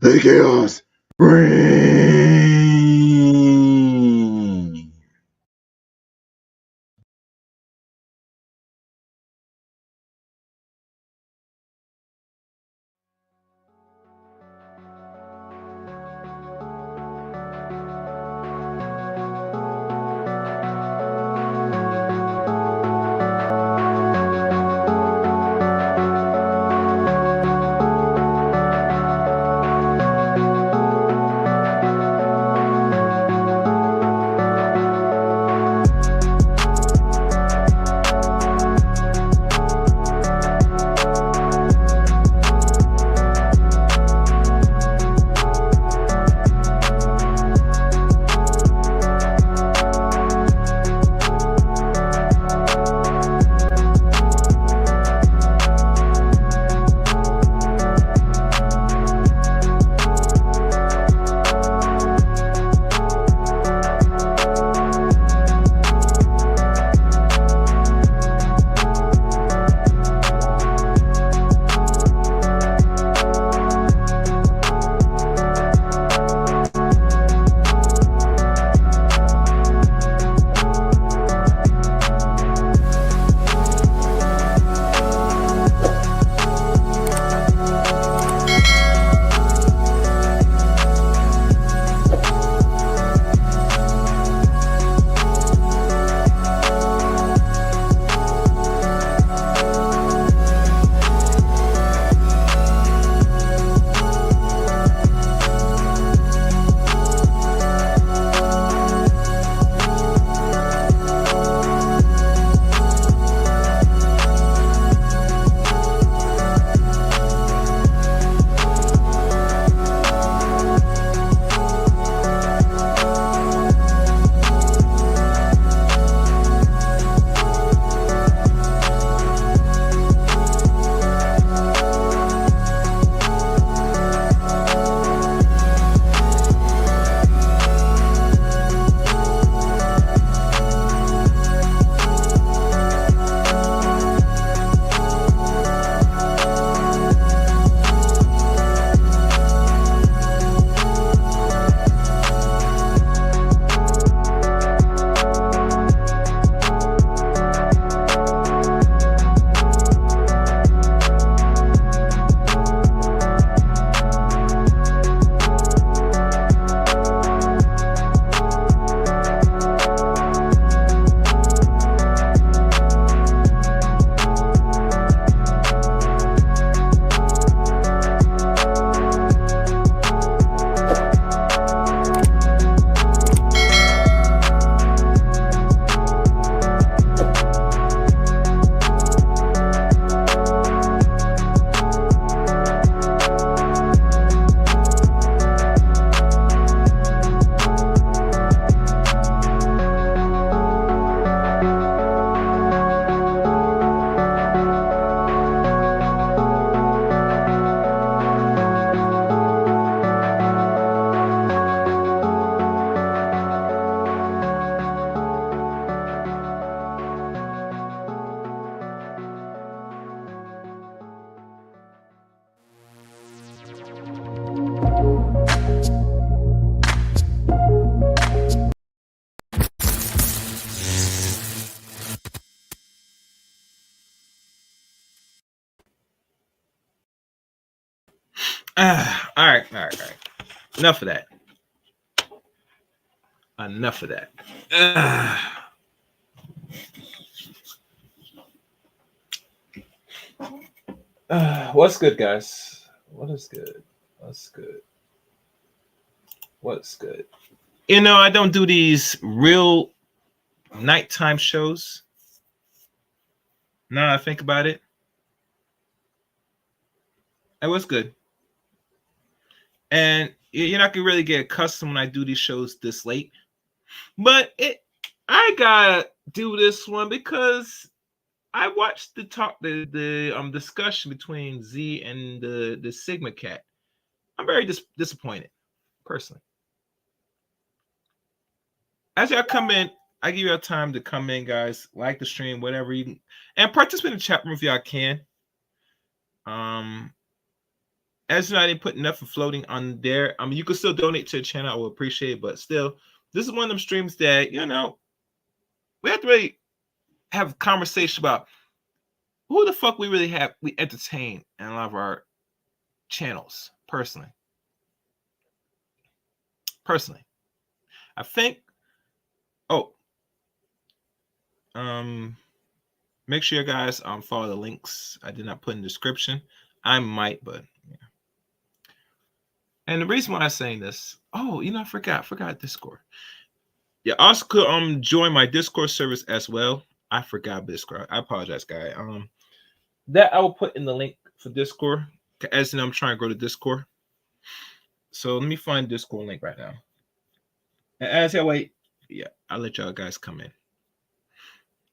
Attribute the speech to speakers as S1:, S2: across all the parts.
S1: The chaos reigns.
S2: All right. Enough of that. Enough of that. What's good, guys? What is good? What's good? What's good? You know, I don't do these real nighttime shows. Now I think about it. It was good. And you're not gonna really get accustomed when I do these shows this late. But I gotta do this one because I watched the discussion between Z and the Sigma Cat. I'm very disappointed, personally. As y'all come in, I give you time to come in, guys. Like the stream, whatever you can, and participate in the chat room if y'all can. As you know, I didn't put nothing floating on there. I mean, you can still donate to the channel. I will appreciate it, but still, this is one of them streams that, you know, we have to really have a conversation about who the fuck we entertain in a lot of our channels. Personally, I think. Oh, make sure you guys follow the links I did not put in the description. I might, but yeah. And the reason why I'm saying this, oh, you know, I forgot Discord. Yeah, also could join my Discord service as well. I forgot Discord. I apologize, guy. That I will put in the link for Discord. As you know, I'm trying to grow the Discord. So let me find Discord link right now. And as I wait, yeah, I'll let y'all guys come in.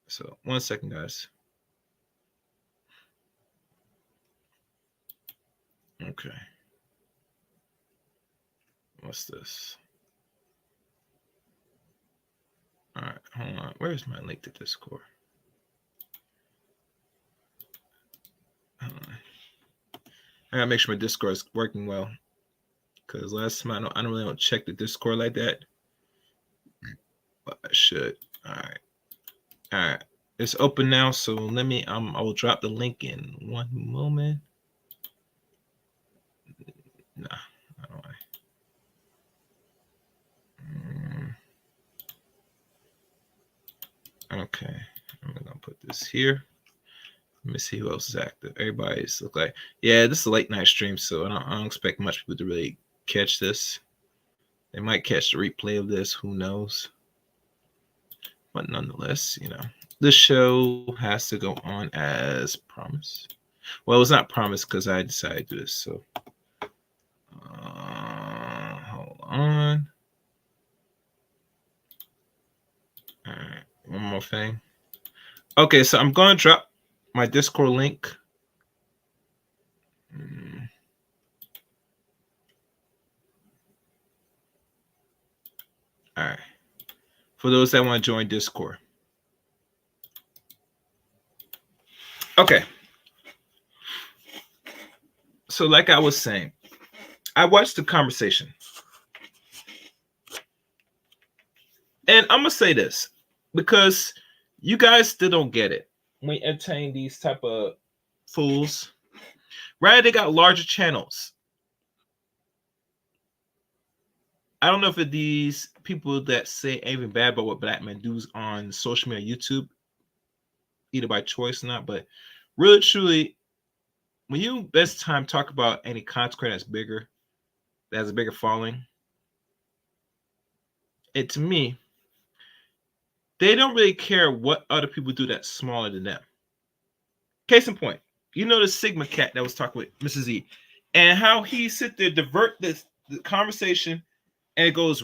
S2: So 1 second, guys. Okay. What's this? All right, hold on. Where's my link to Discord? Hold on. I gotta make sure my Discord is working well. Cause last time I don't really check the Discord like that. But I should. All right. It's open now, so let me I will drop the link in one moment. Nah, I don't want. Okay, I'm gonna put this here. Let me see who else is active. Everybody's look like, yeah, this is a late night stream, so I don't expect much people to really catch this. They might catch the replay of this, who knows? But nonetheless, you know, the show has to go on as promised. Well, it's not promised because I decided to do this. So, hold on. All right, one more thing. Okay, so I'm going to drop my Discord link. All right. For those that want to join Discord. Okay. So like I was saying, I watched the conversation. And I'm going to say this because you guys still don't get it. When you entertain these type of fools, right? They got larger channels. I don't know if it's these people that say anything bad about what black men do on social media, YouTube, either by choice or not, but really, truly, when you best time talk about any content that's bigger, that has a bigger following, it to me, they don't really care what other people do that's smaller than them. Case in point, you know the Sigma cat that was talking with Mrs. E, and how he sit there divert the conversation, and it goes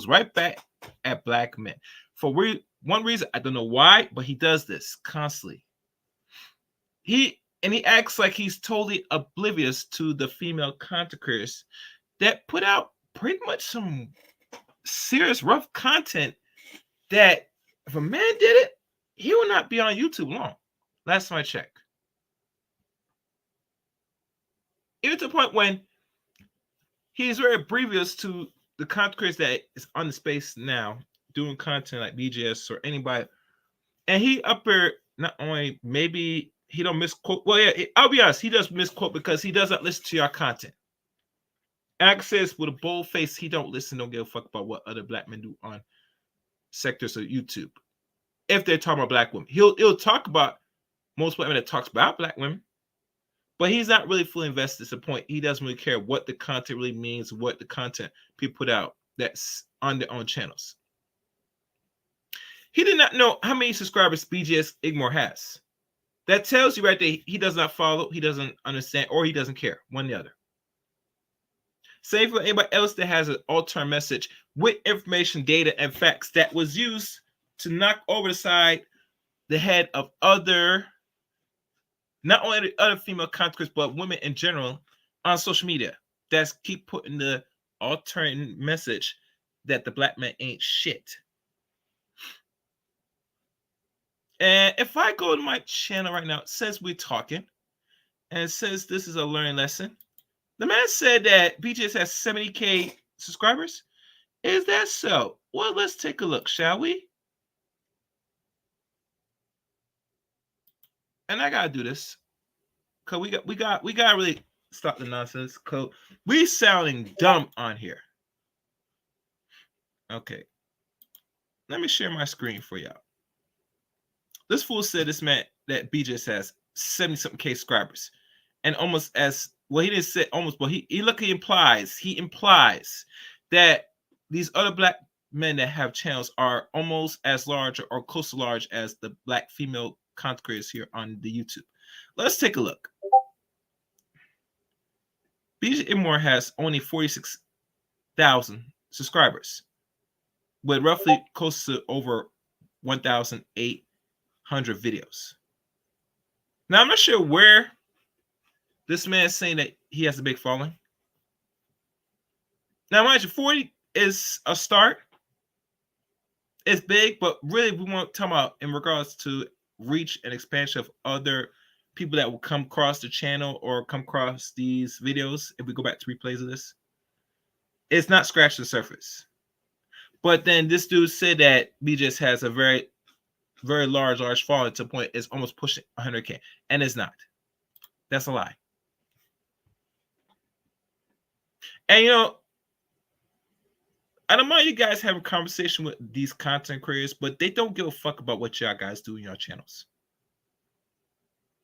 S2: right back at black men. For one reason, I don't know why, but he does this constantly. He acts like he's totally oblivious to the female content creators that put out pretty much some serious rough content that if a man did it, he will not be on YouTube long. Last time I checked. Even to the point when he's very oblivious to the content creators that is on the space now, doing content like BGS or anybody. And he up there, not only maybe he don't misquote. Well, yeah, I'll be honest, he does misquote because he doesn't listen to your content. Alex says with a bold face, he don't listen, don't give a fuck about what other black men do on sectors of YouTube. If they're talking about black women, he'll talk about most black men that talks about black women, but he's not really fully invested to the point. He doesn't really care what the content really means, what the content people put out that's on their own channels. He did not know how many subscribers BGS Igmore has. That tells you right there he does not follow, he doesn't understand, or he doesn't care. One or the other. Same for anybody else that has an alternate message with information, data, and facts that was used to knock over the side the head of other, not only the other female content, but women in general on social media. That's keep putting the alternate message that the black man ain't shit. And if I go to my channel right now, it says we're talking, and it says this is a learning lesson. The man said that BGS has 70K subscribers. Is that so? Well, let's take a look, shall we? And I gotta do this, cause we gotta really stop the nonsense. Cause we sounding dumb on here. Okay, let me share my screen for y'all. This fool said this man that BGS has 70-something K subscribers, and almost as well, he didn't say almost, but he implies that these other black men that have channels are almost as large or close to large as the black female content creators here on the YouTube. Let's take a look. BJ Moore has only 46,000 subscribers, with roughly close to over 1,800 videos. Now, I'm not sure where this man is saying that he has a big following. Now, mind you, 40 is a start. It's big, but really we want to talk about in regards to reach and expansion of other people that will come across the channel or come across these videos. If we go back to replays of this, it's not scratching the surface. But then this dude said that BGS has a very, very large following to the point it's almost pushing 100K, and it's not. That's a lie. And you know, I don't mind you guys having a conversation with these content creators, but they don't give a fuck about what y'all guys do in your channels.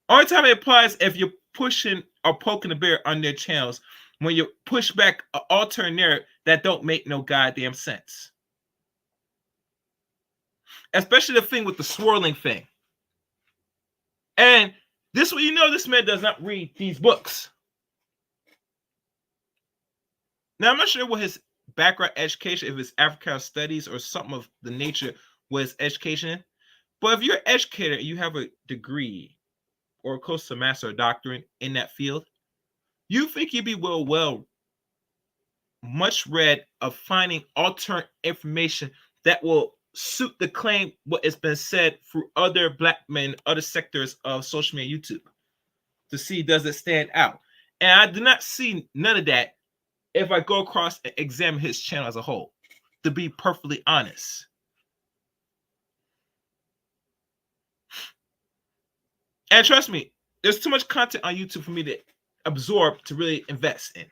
S2: Only time it applies if you're pushing or poking the bear on their channels when you push back an alternate narrative that don't make no goddamn sense. Especially the thing with the swirling thing. And this way you know this man does not read these books. Now, I'm not sure what his background education, if it's African studies or something of the nature was education. But if you're an educator and you have a degree or close to master or doctorate in that field, you think you'd be much read of finding alternate information that will suit the claim what has been said through other black men, other sectors of social media YouTube, to see does it stand out. And I do not see none of that if I go across and examine his channel as a whole, to be perfectly honest. And trust me, there's too much content on YouTube for me to absorb to really invest in.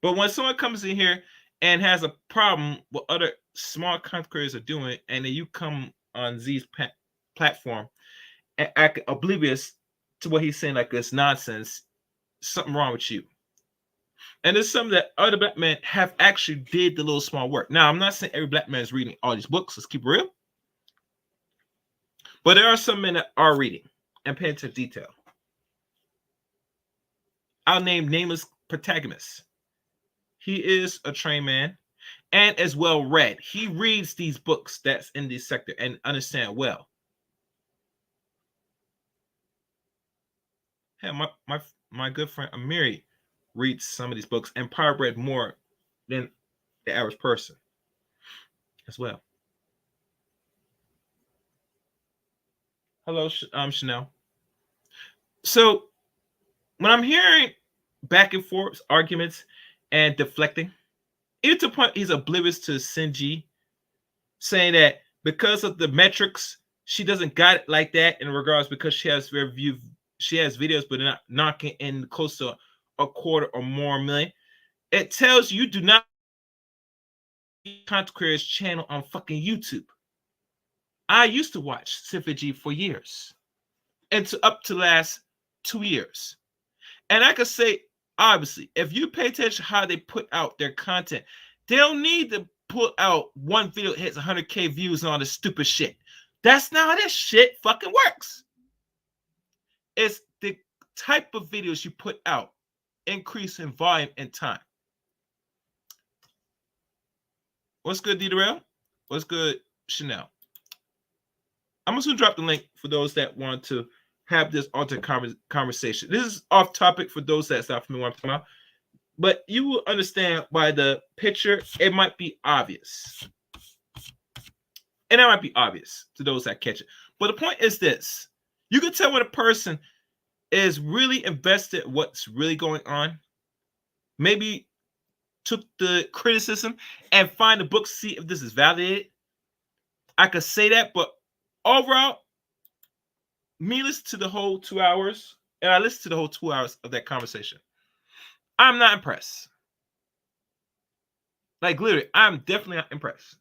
S2: But when someone comes in here and has a problem with other small content creators are doing, and then you come on Z's platform and act oblivious to what he's saying like it's nonsense, something wrong with you. And it's something that other black men have actually did the little small work. Now, I'm not saying every black man is reading all these books. Let's keep it real. But there are some men that are reading and paying attention to detail. I'll name nameless protagonists. He is a trained man and as well read. He reads these books that's in this sector and understand well. Hey, my good friend Amiri reads some of these books and probably read more than the average person as well. Hello, Chanel. So when I'm hearing back and forth arguments and deflecting, even to the point he's oblivious to Sinji, saying that because of the metrics, she doesn't got it like that in regards because she has videos, but they're not knocking in close to a quarter or more million. It tells you do not content creators channel on fucking YouTube. I used to watch Symphagy for years, and up to last 2 years, and I could say obviously, if you pay attention to how they put out their content, they don't need to put out one video that hits 100K views and all this stupid shit. That's not how this shit fucking works. It's the type of videos you put out, increase in volume and time. What's good, D-Darrell? What's good, Chanel? I'm just going to drop the link for those that want to have this alternate conversation. This is off topic for those that's not familiar with what I'm talking about, but you will understand by the picture, it might be obvious. And that might be obvious to those that catch it. But the point is this. You can tell when a person is really invested in what's really going on maybe took the criticism and find the book to see if this is validated. I could say that, but overall, me listen to the whole 2 hours, and I listened to the whole 2 hours of that conversation. I'm not impressed. Like literally, I'm definitely not impressed.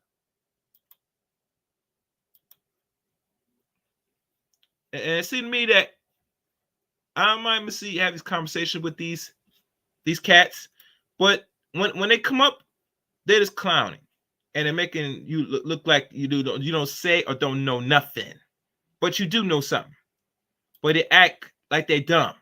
S2: And it seemed to me that I don't mind Missy have this conversation with these cats, but when they come up, they're just clowning, and they're making you look like you don't say or don't know nothing, but you do know something. But they act like they dumb.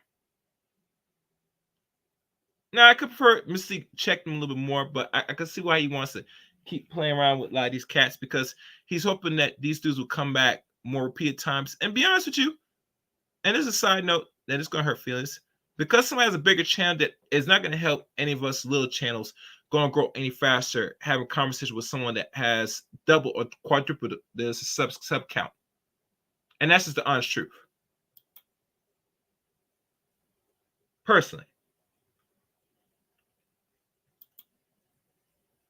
S2: Now I could prefer Missy check them a little bit more, but I can see why he wants to keep playing around with a lot of these cats because he's hoping that these dudes will come back more repeated times. And be honest with you, and this is a side note that is going to hurt feelings, because somebody has a bigger channel that is not going to help any of us little channels going to grow any faster having a conversation with someone that has double or quadruple the sub count. And that's just the honest truth. Personally.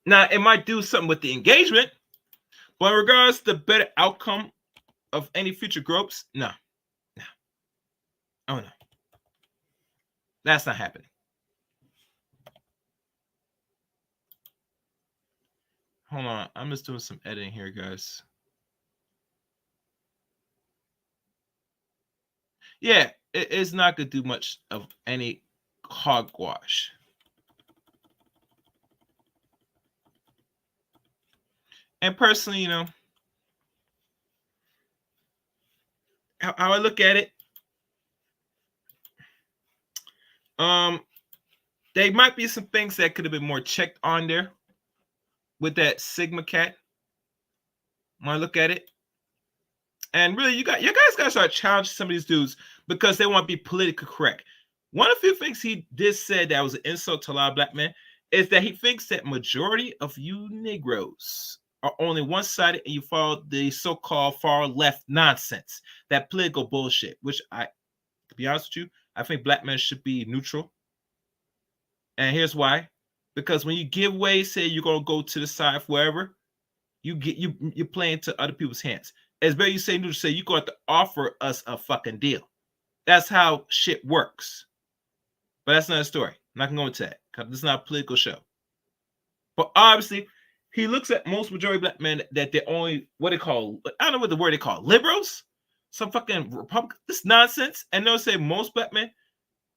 S2: Now, it might do something with the engagement, but in regards to the better outcome of any future groups, no. Oh, no. That's not happening. Hold on. I'm just doing some editing here, guys. Yeah, it's not going to do much of any hogwash. And personally, you know, how I look at it, there might be some things that could have been more checked on there with that Sigma cat. When I look at it, and really, you guys got to start challenging some of these dudes because they want to be politically correct. One of the few things he did said that was an insult to a lot of black men is that he thinks that majority of you Negroes are only one-sided and you follow the so-called far left nonsense, that political bullshit, which to be honest with you, I think black men should be neutral. And here's why. Because when you give way, say you're going to go to the side wherever, you're playing to other people's hands. It's better you say neutral, say you're going to offer us a fucking deal. That's how shit works. But that's not a story. I'm not going to go into that because this is not a political show. But obviously, he looks at most majority black men that they're only what they call, I don't know what the word they call, liberals, some fucking Republican, this nonsense. And they'll say most black men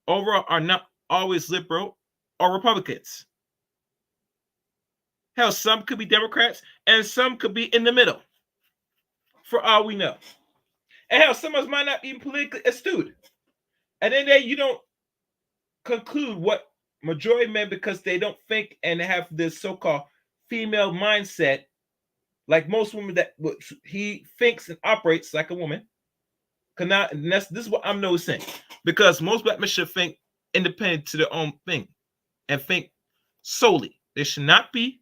S2: overall are not always liberal or Republicans. Hell, some could be Democrats and some could be in the middle. For all we know. And hell, some of us might not be politically astute. And then you don't conclude what majority men, because they don't think and have this so-called female mindset, like most women that he thinks and operates like a woman. This is what I'm noticing. Because most black men should think independent to their own thing and think solely. They should not be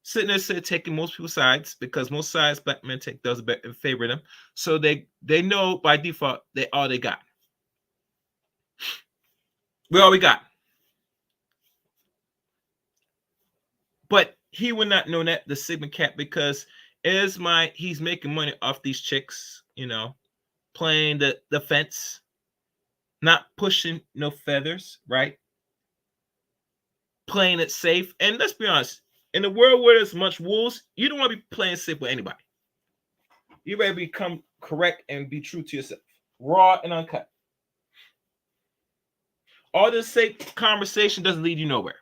S2: sitting there taking most people's sides, because most sides black men take does in favor of them. So they know by default they all they got. We all we got. But he would not know that, the Sigma cat, because he's making money off these chicks, you know, playing the fence, not pushing no feathers, right? Playing it safe. And let's be honest, in a world where there's much wolves, you don't want to be playing safe with anybody. You better become correct and be true to yourself, raw and uncut. All this safe conversation doesn't lead you nowhere.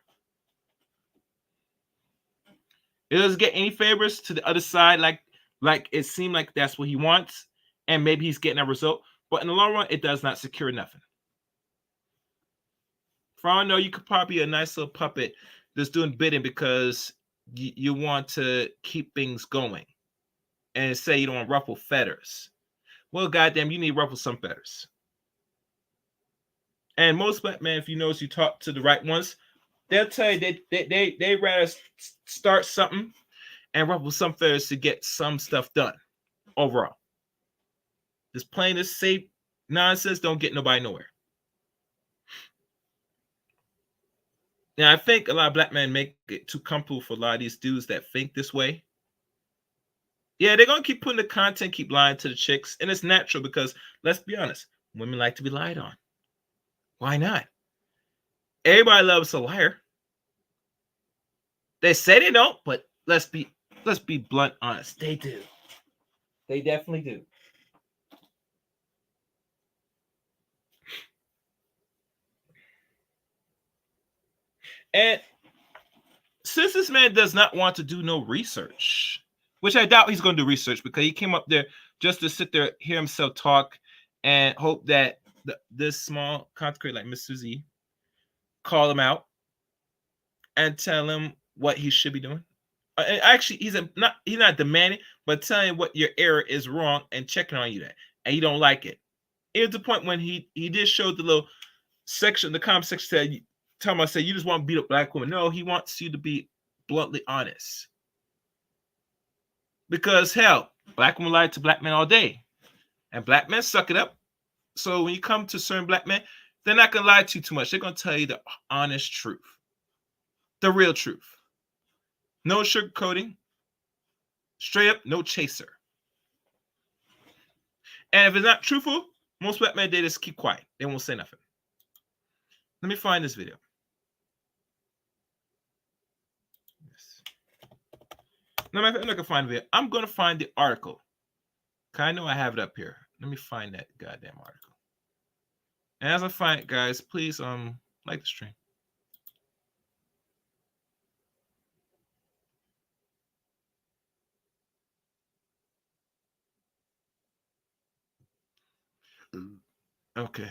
S2: It doesn't get any favors to the other side, like it seemed like that's what he wants, and maybe he's getting a result. But in the long run, it does not secure nothing. For all I know, you could probably be a nice little puppet that's doing bidding because you want to keep things going, and say you don't want to ruffle feathers. Well, goddamn, you need to ruffle some feathers. And most black men, if you notice, you talk to the right ones, they'll tell you they rather start something and ruffle some feathers to get some stuff done overall. This plain this safe nonsense don't get nobody nowhere. Now I think a lot of black men make it too comfortable for a lot of these dudes that think this way. Yeah, they're gonna keep putting the content, keep lying to the chicks, and it's natural because let's be honest, women like to be lied on. Why not? Everybody loves a liar. They say they don't, but let's be blunt, honest. They do. They definitely do. And since this man does not want to do no research, which I doubt he's going to do research because he came up there just to sit there, hear himself talk, and hope that this small content creator like Mr. Z call him out and tell him what he should be doing. Actually, he's not demanding, but telling you what your error is wrong and checking on you that, and you don't like it. It was the point when he did show the little section, the comment section said, talking about say you just want to beat up black women. No, he wants you to be bluntly honest. Because hell, black women lie to black men all day, and black men suck it up. So when you come to certain black men, they're not gonna lie to you too much. They're gonna tell you the honest truth, the real truth. No sugarcoating, straight up, no chaser. And if it's not truthful, most black men, they just keep quiet. They won't say nothing. Let me find this video. Yes. No, I'm not gonna find the video. I'm gonna find the article. I know I have it up here. Let me find that goddamn article. And as I find it, guys, please like the stream. Okay.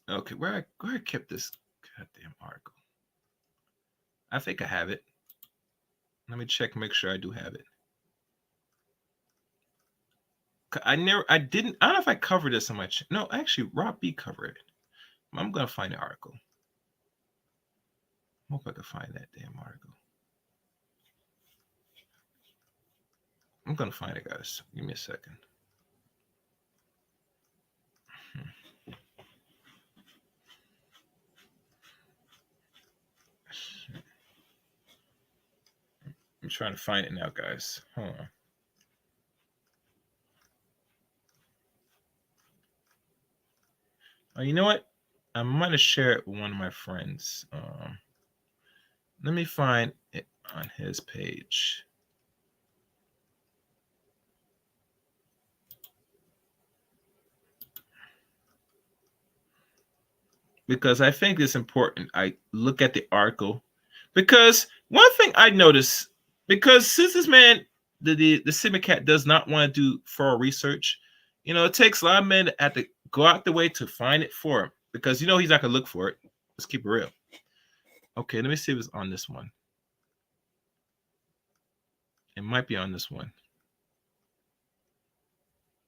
S2: Okay, where I kept this goddamn article. I think I have it. Let me check, make sure I do have it. I don't know if I covered this on my no, actually Rob B covered it. I'm gonna find the article. Hope I can find that damn article. I'm gonna find it, guys. Give me a second. I'm trying to find it now, guys. Hold on. Oh, you know what? I might have shared it with one of my friends. Let me find it on his page. Because I think it's important. I look at the article. Because one thing I noticed, because since this man, the Simicast does not want to do thorough research, it takes a lot of men to have to go out the way to find it for him. Because he's not gonna look for it. Let's keep it real. Okay, let me see if it's on this one. It might be on this one.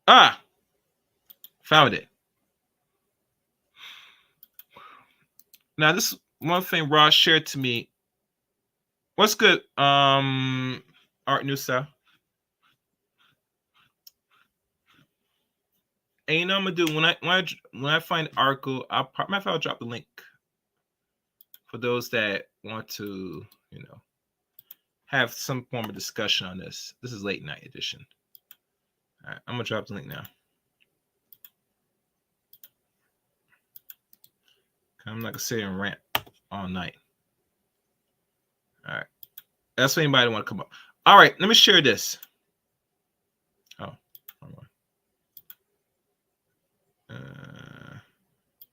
S2: Ah, found it. Now this one thing Ross shared to me. What's good? Art New Style. And you know what I'm gonna do when I find the article, I'll drop the link for those that want to, have some form of discussion on this. This is late night edition. All right, I'm gonna drop the link now. I'm not gonna sit and rant all night. All right, that's for anybody want to come up. All right, let me share this. Oh,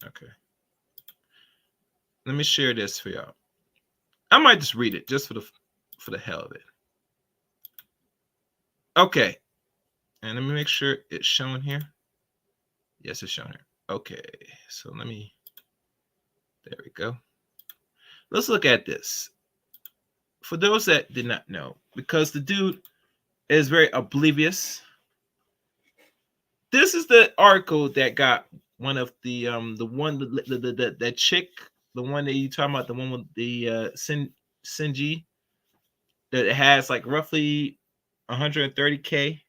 S2: okay. Let me share this for y'all. I might just read it just for the hell of it. Okay, and let me make sure it's shown here. Yes, it's shown here. Okay, so there we go. Let's look at this. For those that did not know, because the dude is very oblivious. This is the article that got one of the chick, the one that you talking about, the one with the Sinji, that has like roughly 130K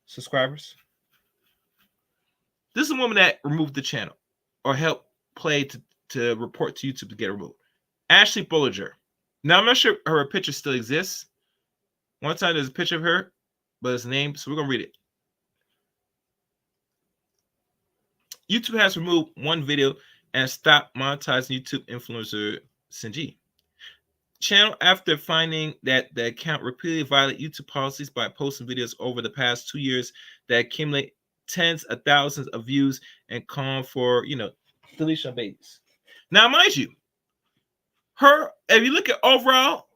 S2: subscribers. This is a woman that removed the channel or helped play to report to YouTube to get removed. Ashley Bollinger. Now, I'm not sure her picture still exists. One time there's a picture of her, but it's named, so we're going to read it. YouTube has removed one video and stopped monetizing YouTube influencer Sinji channel after finding that the account repeatedly violated YouTube policies by posting videos over the past 2 years that accumulate tens of thousands of views and calling for, deletion of babies. Now, mind you, if you look at overall,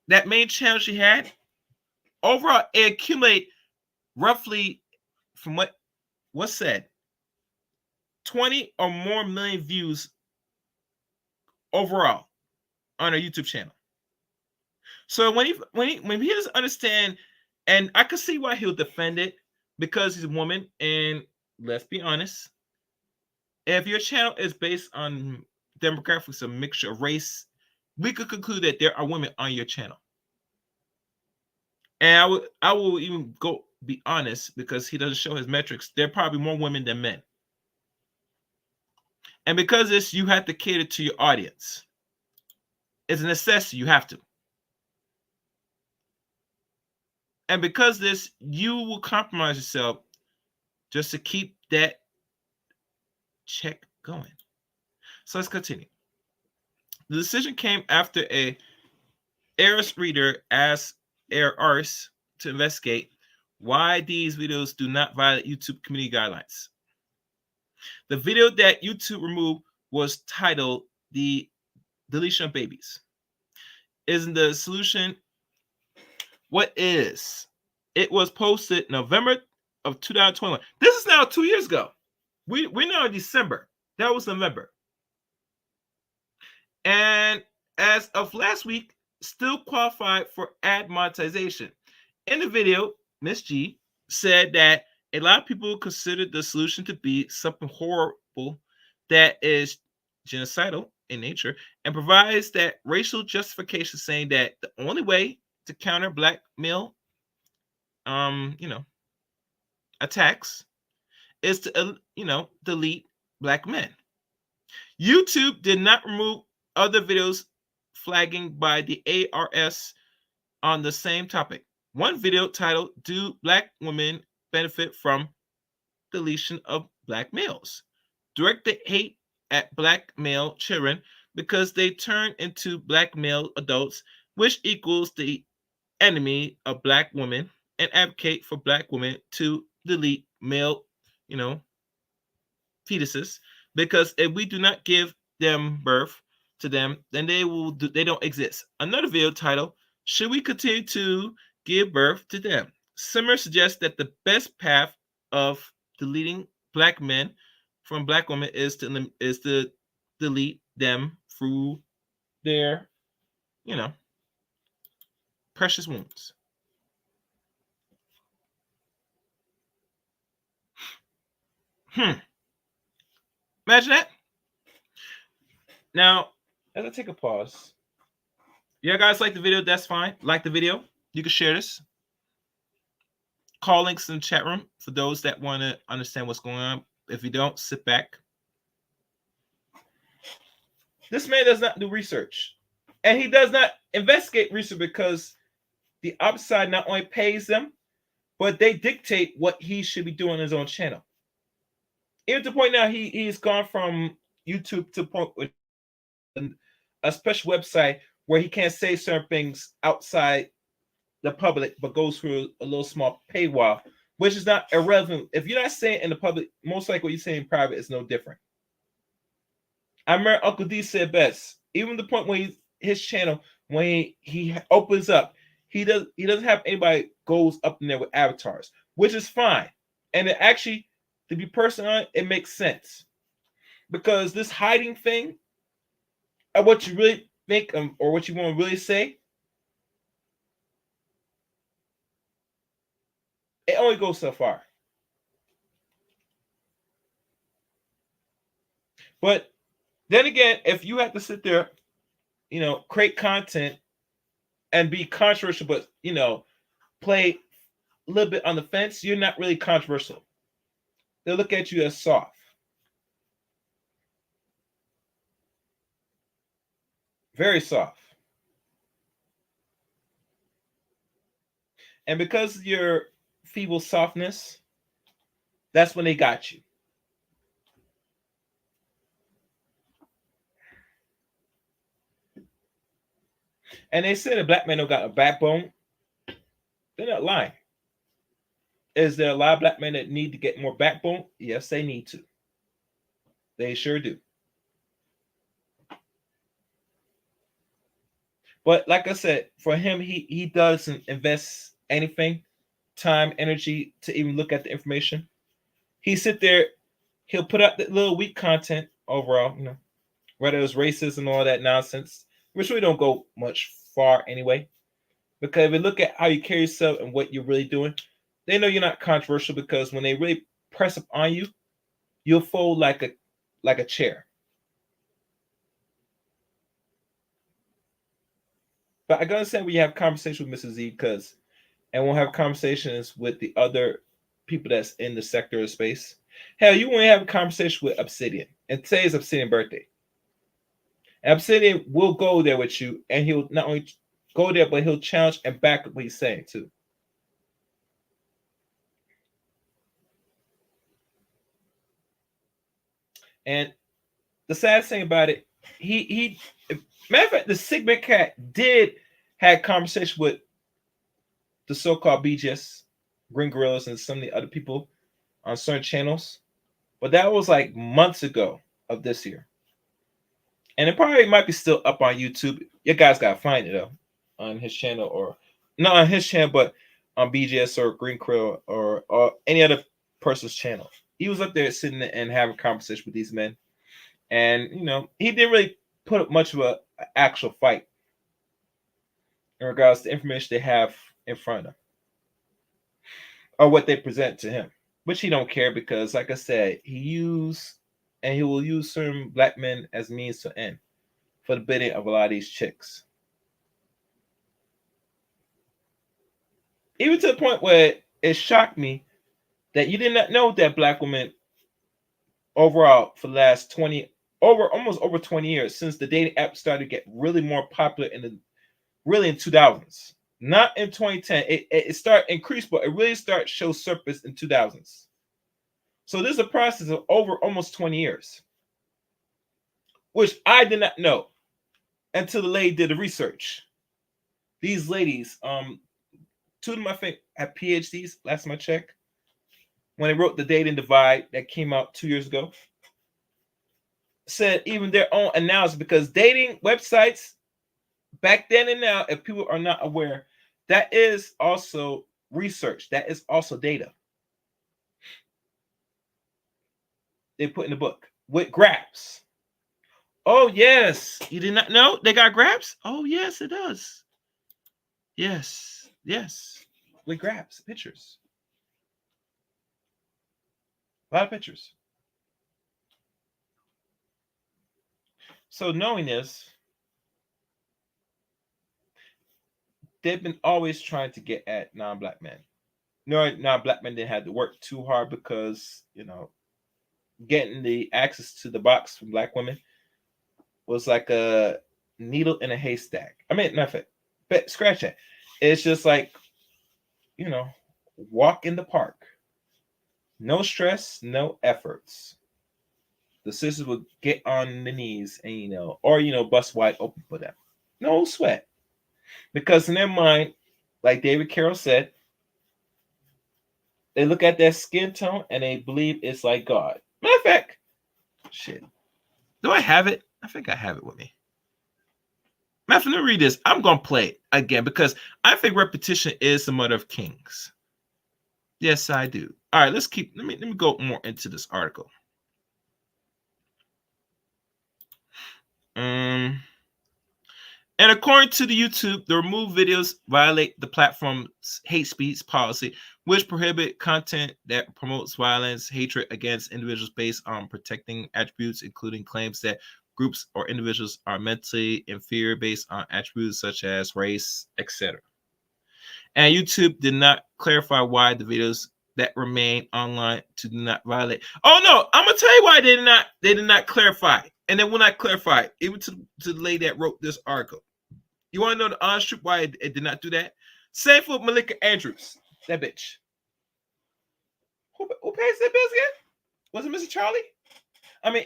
S2: that main channel she had, overall, it accumulated roughly, from what's said, 20 or more million views overall on her YouTube channel. So when he doesn't understand, and I can see why he'll defend it, because he's a woman, and let's be honest, if your channel is based on demographics, a mixture of race, we could conclude that there are women on your channel. And I will even be honest, because he doesn't show his metrics, there are probably more women than men. And because this, you have to cater to your audience. It's a necessity, you have to. And because this, you will compromise yourself just to keep that check going. So let's continue. The decision came after a ARIS reader asked ARIS to investigate why these videos do not violate YouTube community guidelines. The video that YouTube removed was titled "The Deletion of Babies." Isn't the solution? What is? It was posted November of 2021. This is now 2 years ago. We're now in December. That was November. And as of last week, still qualified for ad monetization. In the video, Miss G said that a lot of people consider the solution to be something horrible that is genocidal in nature, and provides that racial justification, saying that the only way to counter black male attacks is to delete black men. YouTube did not remove other videos flagging by the ARS on the same topic. One video titled "Do Black Women Benefit from Deletion of Black Males?" directed hate at black male children because they turn into black male adults, which equals the enemy of black women, and advocate for black women to delete male, fetuses, because if we do not give them birth to them, then they don't exist. Another video titled "Should We Continue to Give Birth to Them?" Similar suggests that the best path of deleting black men from black women is to delete them through their, precious wounds. Imagine that. Now, as I take a pause, yeah, guys, like the video, that's fine. Like the video, you can share this. Call links in the chat room for those that want to understand what's going on. If you don't, sit back. This man does not do research, and he does not investigate research, because the upside not only pays them, but they dictate what he should be doing on his own channel. Even to the point now, he's gone from YouTube to the point with a special website where he can't say certain things outside the public, but goes through a little small paywall, which is not irrelevant. If you're not saying it in the public, most likely what you say in private is no different. I remember Uncle D said best. Even the point when his channel, when he opens up, he doesn't have anybody goes up in there with avatars, which is fine. And it actually, to be personal, it makes sense, because this hiding thing of what you really think or what you want to really say, it only goes so far. But then again, if you have to sit there, create content and be controversial, but play a little bit on the fence, you're not really controversial. They look at you as soft. Very soft. And because of your feeble softness, that's when they got you. And they said a black man don't got a backbone. They're not lying. Is there a lot of black men that need to get more backbone? Yes, they need to. They sure do. But like I said, for him, he doesn't invest anything, time, energy to even look at the information. He sit there, he'll put up the little weak content overall, whether it's racist and all that nonsense, which really don't go much far anyway. Because if you look at how you carry yourself and what you're really doing, they know you're not controversial because when they really press up on you, you'll fold like a chair. But I gotta say, when you have conversations with Mrs. Z, and we'll have conversations with the other people that's in the sector of space. Hell, you want to have a conversation with Obsidian, and today is Obsidian's birthday. And Obsidian will go there with you, and he'll not only go there, but he'll challenge and back up what he's saying too. And the saddest thing about it, he matter of fact, the Sigma Cat did have conversation with the so-called BGS, Green Gorillas, and some of the other people on certain channels, but that was like months ago of this year. And it probably might be still up on YouTube. You guys gotta find it though on his channel, or not on his channel, but on BGS or Green Krill or any other person's channel. He was up there sitting and having a conversation with these men, and he didn't really put up much of an actual fight in regards to the information they have in front of him or what they present to him, which he don't care because, like I said, he will use certain black men as means to end for the bidding of a lot of these chicks. Even to the point where it shocked me that you did not know that black women overall for the last almost over 20 years, since the dating app started to get really more popular in 2000s, not in 2010. It started increased, but it really started to show surface in 2000s. So this is a process of over almost 20 years, which I did not know until the lady did the research. These ladies, two of them I think have PhDs, last time I checked, when they wrote The Dating Divide that came out 2 years ago, said even their own analysis, because dating websites back then and now, if people are not aware, that is also research. That is also data. They put in the book with graphs. Oh, yes. You did not know they got graphs? Oh, yes, it does. Yes. With graphs, pictures. A lot of pictures. So knowing this, they've been always trying to get at non-black men. Non-black men didn't have to work too hard because, getting the access to the box from black women was like a needle in a haystack. I mean, nothing. But scratch that. It's just like, walk in the park. No stress, no efforts. The sisters would get on the knees and, or bust wide open for them. No sweat. Because in their mind, like David Carroll said, they look at their skin tone and they believe it's like God. Matter of fact, shit. Do I have it? I think I have it with me. Matter of fact, let me read this. I'm going to play it again because I think repetition is the mother of kings. Yes, I do. All right, let me go more into this article. And according to the YouTube, the removed videos violate the platform's hate speech policy, which prohibit content that promotes violence, hatred against individuals based on protecting attributes, including claims that groups or individuals are mentally inferior based on attributes such as race, etc. And YouTube did not clarify why the videos that remain online do not violate. Oh no, I'm gonna tell you why they did not clarify. And then when I clarify, even to the lady that wrote this article, you want to know the honest truth why it did not do that? Same for Malika Andrews, that bitch. Who pays that bills again? Was it Mr. Charlie? I mean,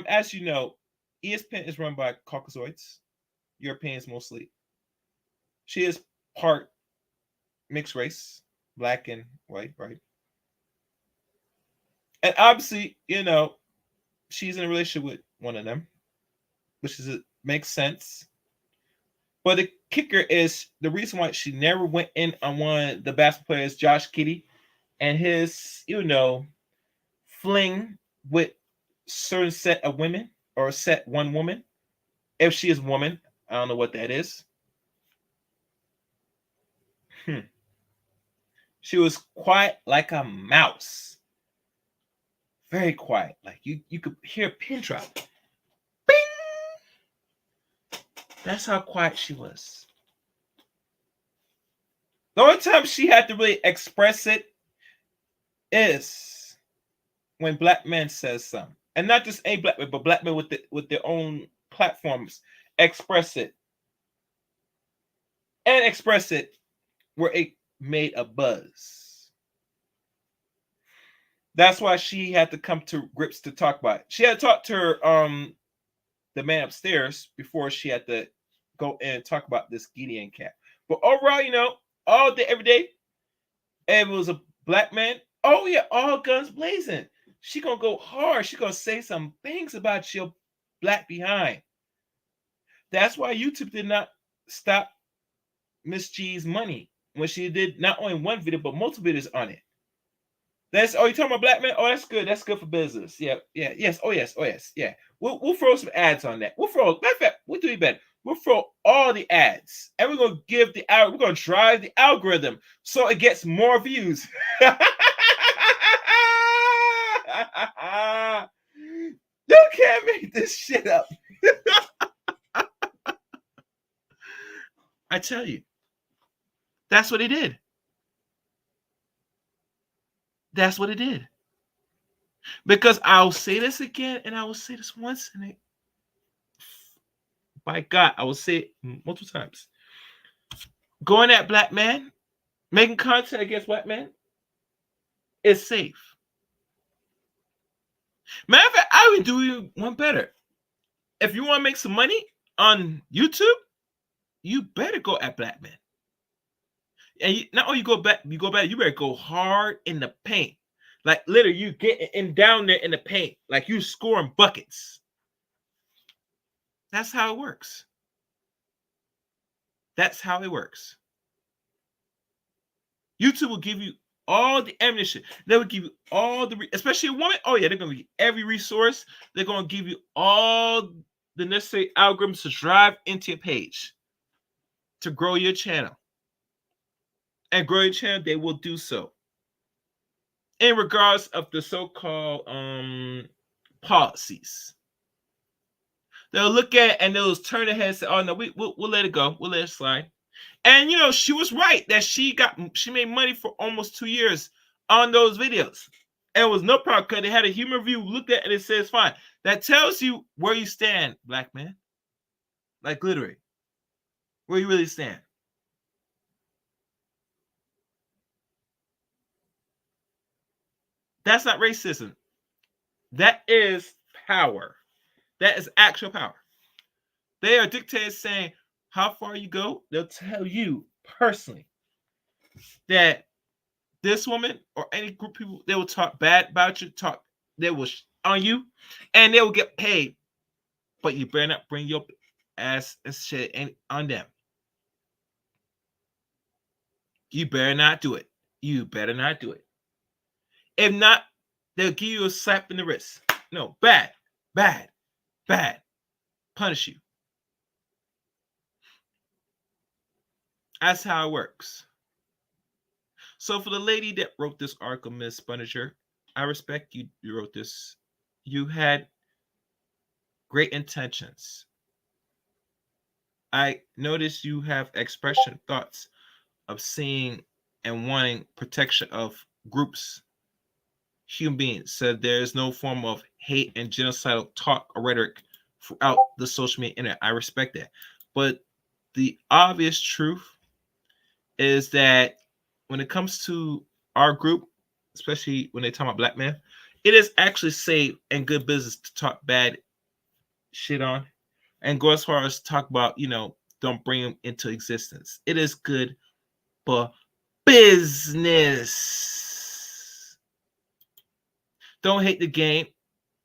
S2: as you know, ESPN is run by Caucasoids, Europeans mostly. She is part mixed race, black and white, right? And obviously, you know, she's in a relationship with one of them, which makes sense. But the kicker is the reason why she never went in on one of the basketball players, Josh Giddey, and his, you know, fling with certain set of women or set one woman. If she is a woman, I don't know what that is. She was quiet like a mouse. Very quiet. Like you could hear a pin drop. Bing! That's how quiet she was. The only time she had to really express it is when black men says something. And not just a black man, but black men with their own platforms express it. And express it where it made a buzz. That's why she had to come to grips to talk about it. She had to talk to her the man upstairs before she had to go in and talk about this Gideon cat. But overall, you know, all day, every day, and it was a black man. Oh yeah, all guns blazing. She gonna go hard. She gonna say some things about your black behind. That's why YouTube did not stop Miss G's money when she did not only one video but multiple videos on it. That's you talking about black men? Oh, that's good. That's good for business. Yeah, yes. Oh yes, yeah. We'll throw some ads on that. Matter of fact, we'll do it better. We'll throw all the ads, and we're gonna we're gonna drive the algorithm so it gets more views. You can't make this shit up. I tell you, that's what he did. That's what it did. Because I'll say this again, and I will say this once, and by God, I will say it multiple times. Going at black man, making content against black men is safe. Matter of fact, I would do you one better. If you want to make some money on YouTube, you better go at black men. And not only you go back, you better go hard in the paint. Like literally, you get in down there in the paint, like you scoring buckets. That's how it works. That's how it works. YouTube will give you all the ammunition. They will give you all the, especially a woman. Oh yeah, they're gonna give you every resource. They're gonna give you all the necessary algorithms to drive into your page to grow your channel. And grow your channel, they will do so. In regards of the so-called policies, they'll look at it and they'll turn their head and say, "Oh no, we'll let it go. We'll let it slide." And you know, she was right that she made money for almost 2 years on those videos, and it was no problem because they had a human review looked at it and it says fine. That tells you where you stand, black man. Like literally, where you really stand. That's not racism. That is power. That is actual power. They are dictators saying how far you go. They'll tell you personally that this woman or any group of people, they will talk bad about you, they will on you, and they will get paid. But you better not bring your ass and shit on them. You better not do it. You better not do it. If not, they'll give you a slap in the wrist. No, bad. Punish you. That's how it works. So for the lady that wrote this article, Miss Spunninger, I respect you. You wrote this. You had great intentions. I noticed you have expression thoughts of seeing and wanting protection of groups, human beings. So there's no form of hate and genocidal talk or rhetoric throughout the social media internet. I respect that. But the obvious truth is that when it comes to our group, especially when they talk about black men, it is actually safe and good business to talk bad shit on and go as far as talk about, don't bring them into existence. It is good for business. Don't hate the game,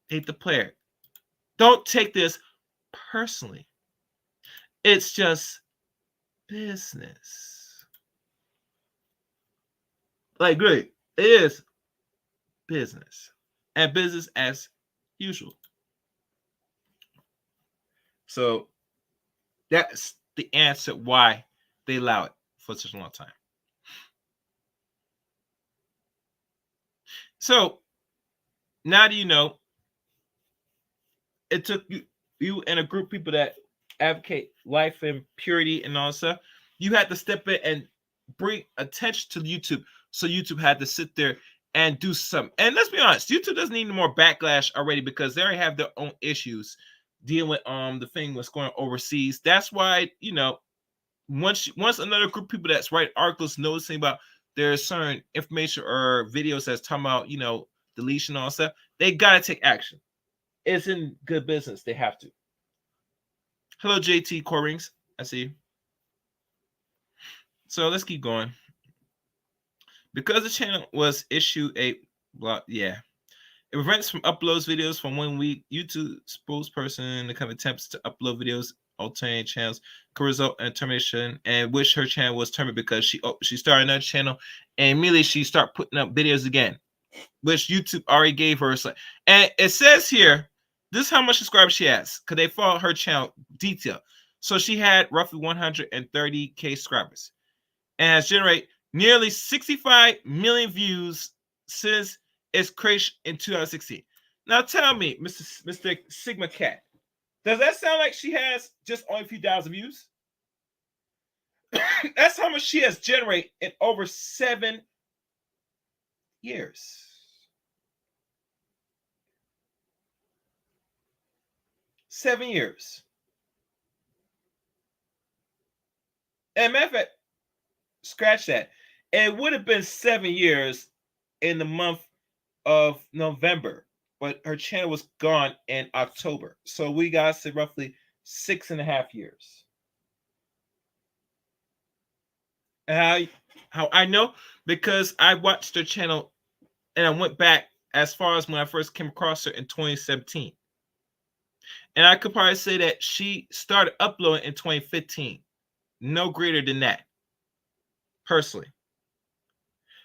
S2: hate the player. Don't take this personally. It's just business. Like, great. It is business. And business as usual. So that's the answer why they allow it for such a long time. So now do you know it took you and a group of people that advocate life and purity and all that stuff. You had to step in and bring attention to YouTube. So YouTube had to sit there and do something. And let's be honest, YouTube doesn't need more backlash already because they already have their own issues dealing with the thing what's going on overseas. That's why, once another group of people that's writing articles noticing about there's certain information or videos that's talking about, deletion and all that stuff, they gotta take action. It's in good business. They have to. Hello, JT Corings. I see you. So let's keep going. Because the channel was issued a block, it prevents from uploads videos from 1 week. YouTube spokesperson the company attempts to upload videos alternate channels could result in termination, and which her channel was terminated because she started another channel and immediately she started putting up videos again, which YouTube already gave her. And it says here, this is how much subscribers she has because they follow her channel detail. So she had roughly 130K subscribers and has generated nearly 65 million views since its creation in 2016. Now tell me, Mr. Sigma Cat, does that sound like she has just only a few thousand views? That's how much she has generated in over 7 years. 7 years. And matter of fact, scratch that. It would have been 7 years in the month of November, but her channel was gone in October. So we got to say roughly 6.5 years. And how I know? Because I watched her channel and I went back as far as when I first came across her in 2017. And I could probably say that she started uploading in 2015. No greater than that, personally.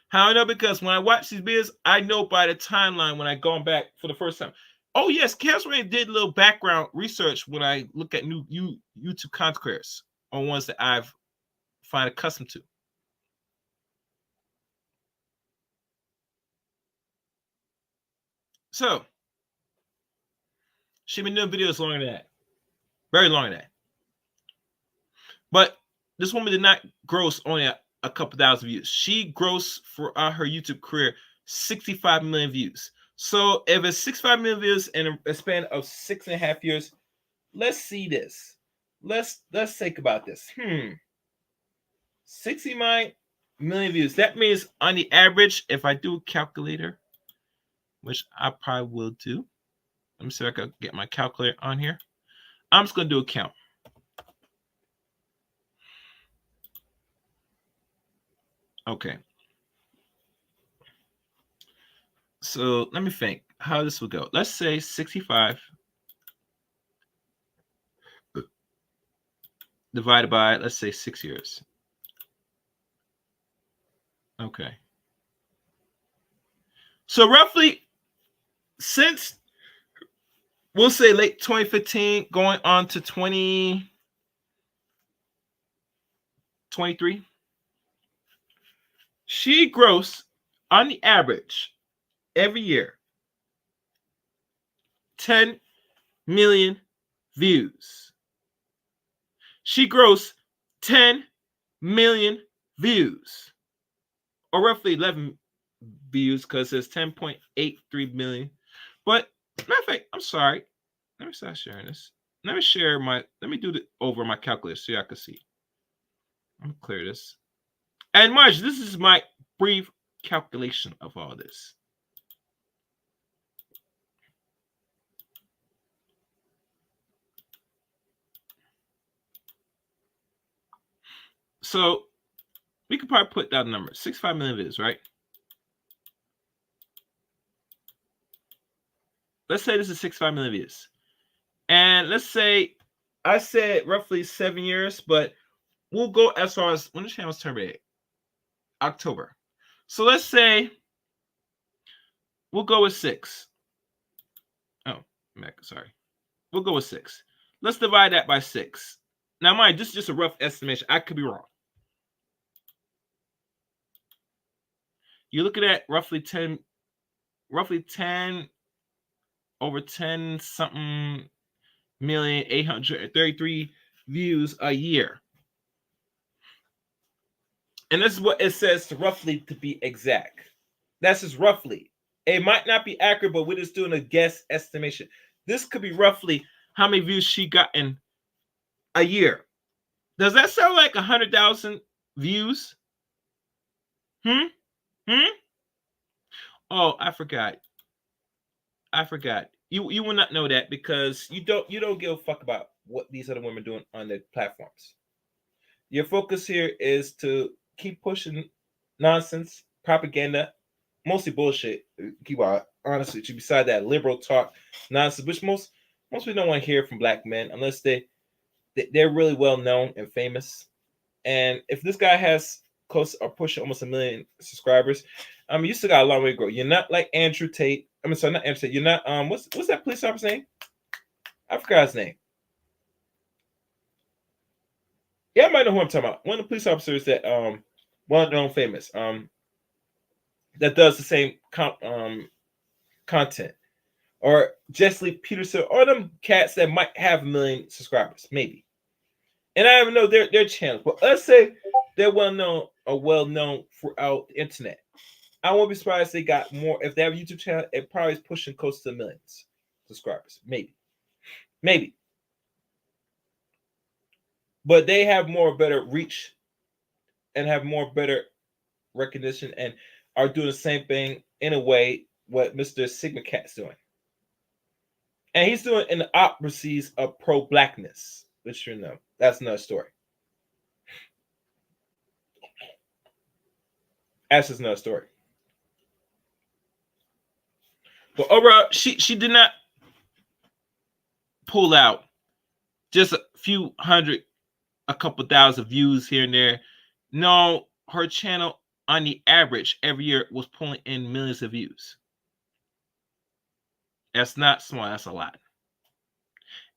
S2: How I know? Because when I watch these videos, I know by the timeline when I go back for the first time. Oh, yes, Chaos Rain did a little background research when I look at new YouTube content creators on ones that I've find accustomed to. So, she's been doing videos longer than that. Very long than that. But this woman did not gross only a couple thousand views. She grossed for her YouTube career 65 million views. So if it's 65 million views in a span of 6.5 years, let's see this. Let's think about this. 69 million views. That means on the average, if I do a calculator, which I probably will do. Let me see if I can get my calculator on here. I'm just going to do a count. Okay. So let me think how this will go. Let's say 65 divided by, let's say, 6 years. Okay. So roughly since, we'll say late 2015 going on to 2023, she grossed on the average every year 10 million views. She grossed 10 million views, or roughly 11 views because it's 10.83 million. But matter of fact, I'm sorry. Let me start sharing this. let me share my. Let me do it over my calculator so y'all can see. I'm gonna clear this. And Marge, this is my brief calculation of all this. So we could probably put that number 65 million views, right? Let's say this is 65 million views. And let's say I said roughly 7 years, but we'll go as far as when the channel was terminated. October. So let's say we'll go with 6. Oh, sorry. We'll go with 6. Let's divide that by 6. Now, mind, this is just a rough estimation. I could be wrong. You're looking at roughly 10 over 10 something million 833 views a year. And this is what it says roughly, to be exact. That's just roughly. It might not be accurate, but we're just doing a guess estimation. This could be roughly how many views she got in a year. Does that sound like 100,000 views? Oh, I forgot. You will not know that because you don't give a fuck about what these other women are doing on their platforms. Your focus here is to keep pushing nonsense, propaganda, mostly bullshit. Keep honestly, beside that liberal talk nonsense, which most people don't want to hear from black men unless they're really well known and famous. And if this guy has close or pushing almost 1 million subscribers, you still got a long way to go. You're not like Andrew Tate. Sorry, not Andrew Tate. You're not what's that police officer's name? I forgot his name. Yeah, I might know who I'm talking about. One of the police officers that well known, famous, that does the same content, or Jesse Peterson, or them cats that might have 1 million subscribers, maybe. And I don't know their channels, but let's say they're well known throughout the internet. I won't be surprised if they got more. If they have a YouTube channel, it probably is pushing close to millions subscribers, maybe. But they have better reach and have better recognition and are doing the same thing in a way what Mr. Sigma Cat's doing. And he's doing in the opposites of pro-blackness, which that's another story. That's just another story. But overall, she did not pull out just a few hundred, a couple thousand views here and there. No, her channel on the average every year was pulling in millions of views. That's not small, that's a lot.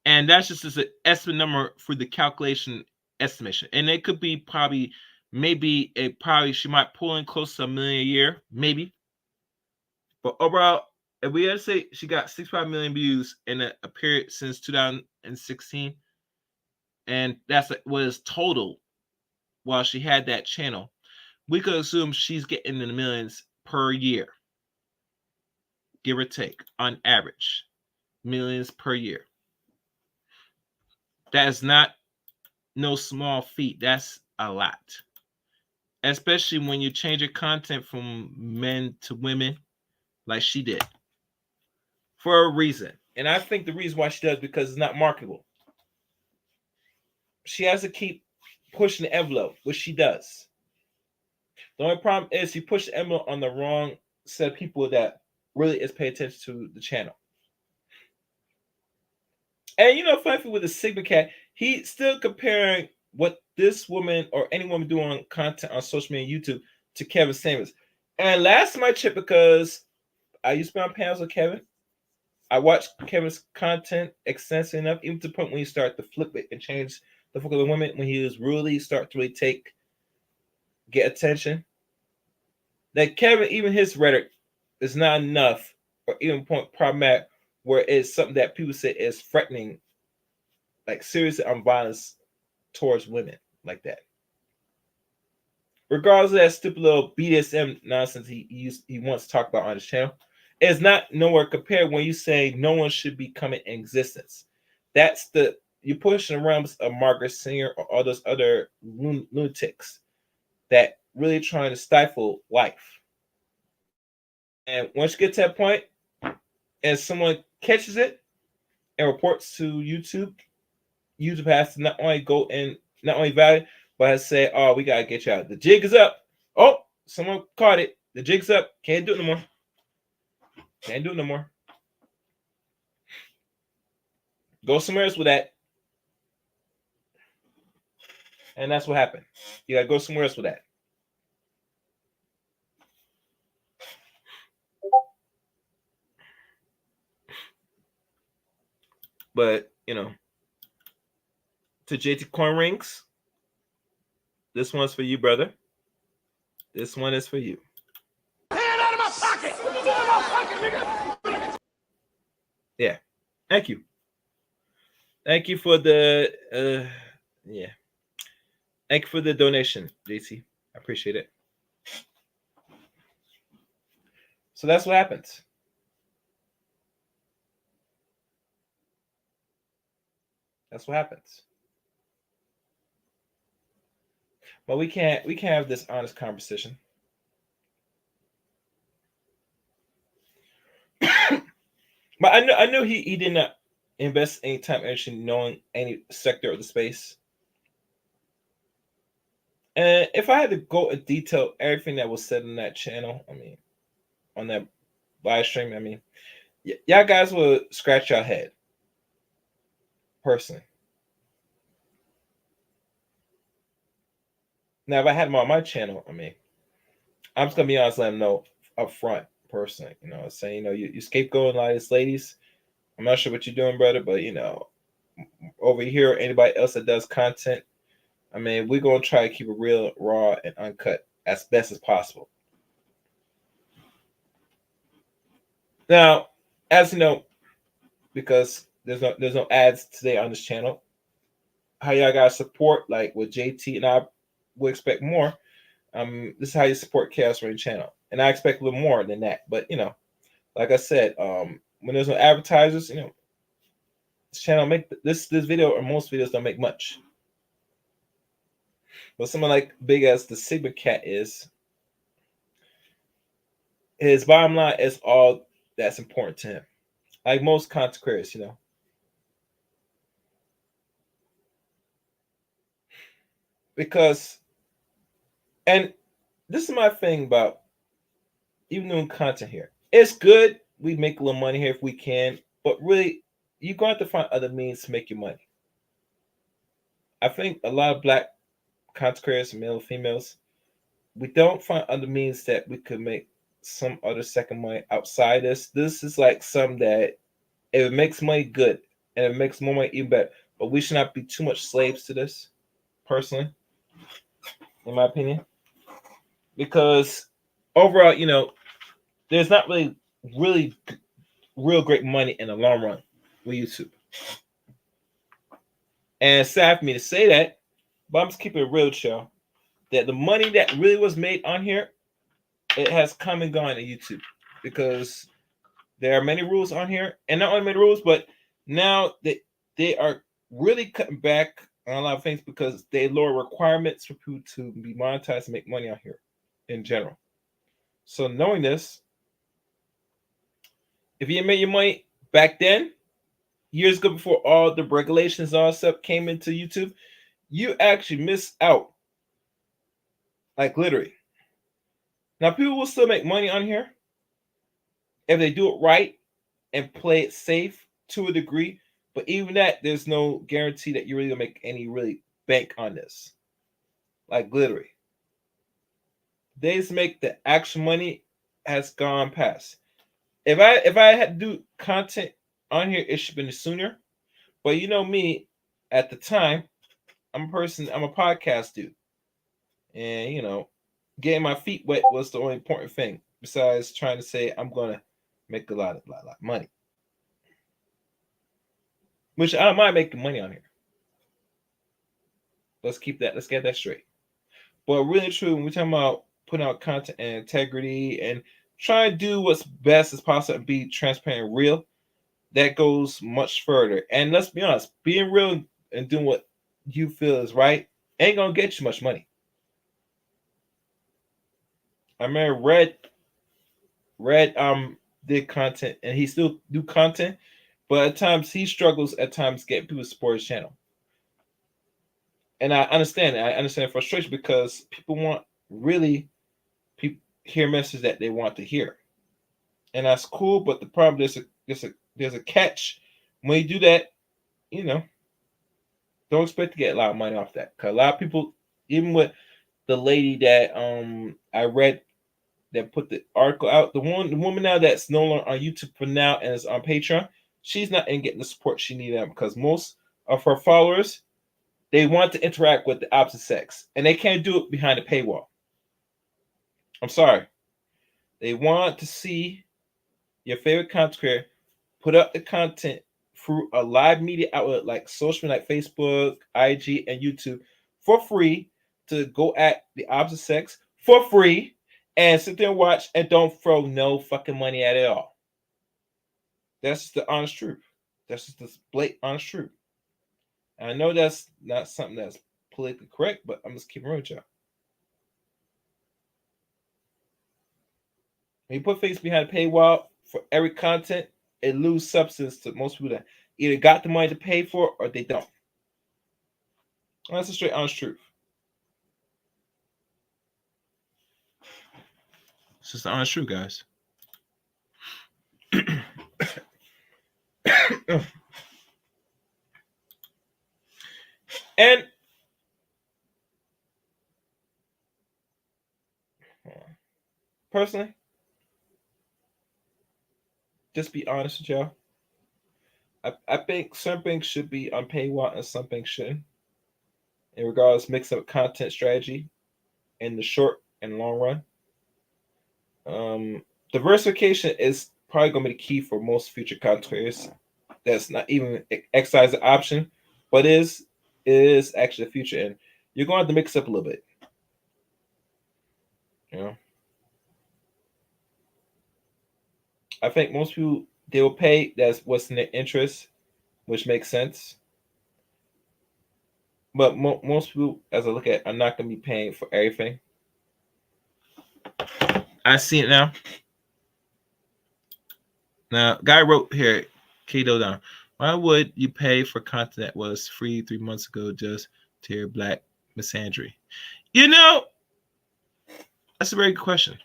S2: And that's just an estimate number for the calculation estimation. And it could be probably she might pull in close to 1 million a year, maybe. But overall, if we had to say she got 65 million views in a period since 2016, and that's was total while she had that channel, we could assume she's getting in the millions per year, give or take, on average, millions per year. That is not no small feat. That's a lot, especially when you change your content from men to women, like she did, for a reason. And I think the reason why she does because it's not marketable. She has to keep pushing the envelope, which she does. The only problem is she pushed the envelope on the wrong set of people that really is paying attention to the channel. And funny thing with the Sigma Cat, he's still comparing what this woman or any woman doing content on social media and YouTube to Kevin Samuels. And last time I checked, because I used to be on panels with Kevin, I watched Kevin's content extensively enough, even to the point when he started to flip it and change the focus of the women, when he was really start to really get attention. That Kevin, even his rhetoric is not enough, or even point problematic, where it's something that people say is threatening, like serious violence towards women, like that. Regardless of that stupid little BDSM nonsense he wants to talk about on his channel, it's not nowhere compared when you say no one should be coming in existence. That's you're pushing the realms of Margaret Singer or all those other lunatics that really trying to stifle life. And once you get to that point, and someone catches it and reports to YouTube, YouTube has to not only go and not only validate, but has to say, "Oh, we gotta get you out. The jig is up. Oh, someone caught it. The jig's up. Can't do it no more. Can't do it no more. Go somewhere else with that." And that's what happened. You gotta go somewhere else with that. But to JT Coin Rings, this one's for you, brother. This one is for you. Hand out of my pocket! Yeah. Thank you. Thank you for the yeah. Thank you for the donation, JT. I appreciate it. So that's what happens. That's what happens. But we can't have this honest conversation. But I knew he did not invest any time actually knowing any sector of the space. And if I had to go and detail everything that was said on that channel, I mean, on that live stream, I mean, y'all guys would scratch your head. Personally. Now, if I had him on my channel, I mean, I'm just gonna be honest, let him know up front, personally. Saying, you scapegoating a lot of these ladies. I'm not sure what you're doing, brother, but over here, anybody else that does content, I mean, we're gonna try to keep it real, raw, and uncut as best as possible. Now, as you know, because there's no ads today on this channel, how y'all guys support, like with JT and I would expect more. This is how you support Chaos Rain channel, and I expect a little more than that. But like I said, when there's no advertisers, this channel make this video or most videos don't make much. But someone like big as the Sigma Cat is, his bottom line is all that's important to him. Like most content creators, because, and this is my thing about even doing content here. It's good we make a little money here if we can, but really, you're going to have to find other means to make your money. I think a lot of black content creators, male and females, we don't find other means that we could make some other second money outside this. This is like something that if it makes money, good, and it makes more money, even better. But we should not be too much slaves to this, personally, in my opinion, because overall, there's not really real great money in the long run with YouTube. And it's sad for me to say that, but I'm just keeping it real, y'all. That the money that really was made on here, it has come and gone to YouTube because there are many rules on here, and not only many rules, but now they are really cutting back on a lot of things because they lower requirements for people to be monetized and make money on here in general. So knowing this, if you made your money back then, years ago before all the regulations and all stuff came into YouTube, you actually miss out. Like literally. Now people will still make money on here if they do it right and play it safe to a degree. But even that, there's no guarantee that you're really gonna make any really bank on this. Like literally. Days make the actual money has gone past. If I had to do content on here, it should have been sooner. But you know me, at the time, I'm a podcast dude. And getting my feet wet was the only important thing, besides trying to say I'm gonna make a lot of money. Which I don't mind making money on here. Let's get that straight. But really true, when we're talking about putting out content and integrity and trying to do what's best as possible and be transparent and real, that goes much further. And let's be honest, being real and doing what you feel is right ain't gonna get you much money. I remember Red did content and he still do content, but at times he struggles at times getting people to support his channel. And I understand it. I understand frustration because people want really people hear messages that they want to hear. And that's cool, but the problem there's a catch. When you do that, you know, don't expect to get a lot of money off that. Cause a lot of people, even with the lady that I read that put the article out, the woman now that's no longer on YouTube for now and is on Patreon, she's not in getting the support she needed because most of her followers, they want to interact with the opposite sex and they can't do it behind a paywall. I'm sorry. They want to see your favorite content creator put up the content through a live media outlet like social media, like Facebook, IG, and YouTube for free to go at the opposite sex for free and sit there and watch and don't throw no fucking money at it all. That's the honest truth. That's just the blatant honest truth. And I know that's not something that's politically correct, but I'm just keeping real with y'all. When you put things behind a paywall for every content, it loses substance to most people that either got the money to pay for or they don't. And that's the straight honest truth. It's just the honest truth, guys. And personally, just be honest with y'all. I think some things should be on paywall and some things shouldn't. In regards to mix up content strategy in the short and long run. Diversification is probably going to be the key for most future content creators. That's not even exercise the option, but it is actually the future, and you're going to have to mix up a little bit. You know, I think most people they will pay. That's what's in their interest, which makes sense. But most people, as I look at, are not going to be paying for everything. I see it now. Now, guy wrote here, Kato down. Why would you pay for content that was free 3 months ago just to hear black misandry? You know, that's a very good question.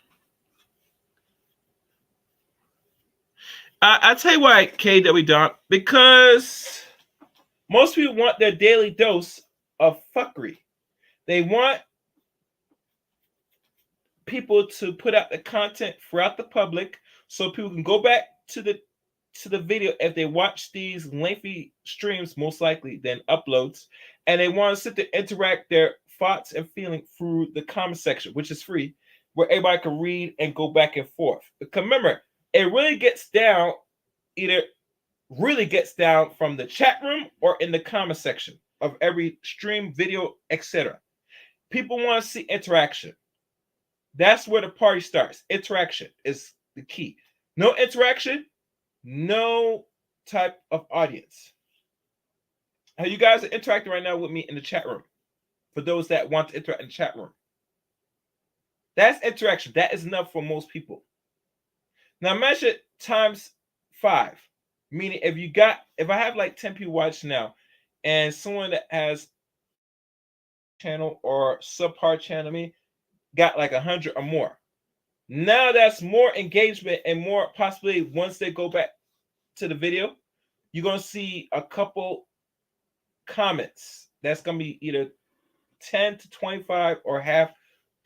S2: I'll tell you why, KW Don, because most people want their daily dose of fuckery. They want people to put out the content throughout the public so people can go back to the video if they watch these lengthy streams, most likely, then uploads, and they want to sit there interact their thoughts and feelings through the comment section, which is free, where everybody can read and go back and forth. Because remember, it really gets down from the chat room or in the comment section of every stream, video, etc. People want to see interaction. That's where the party starts. Interaction is the key. No interaction, no type of audience. Now, you guys are interacting right now with me in the chat room. For those that want to interact in the chat room, that's interaction. That is enough for most people. Now measure times 5. Meaning if I have like 10 people watching now, and someone that has channel or subpar channel me got like 100 or more. Now that's more engagement and more possibility once they go back to the video. You're going to see a couple comments. That's going to be either 10 to 25 or half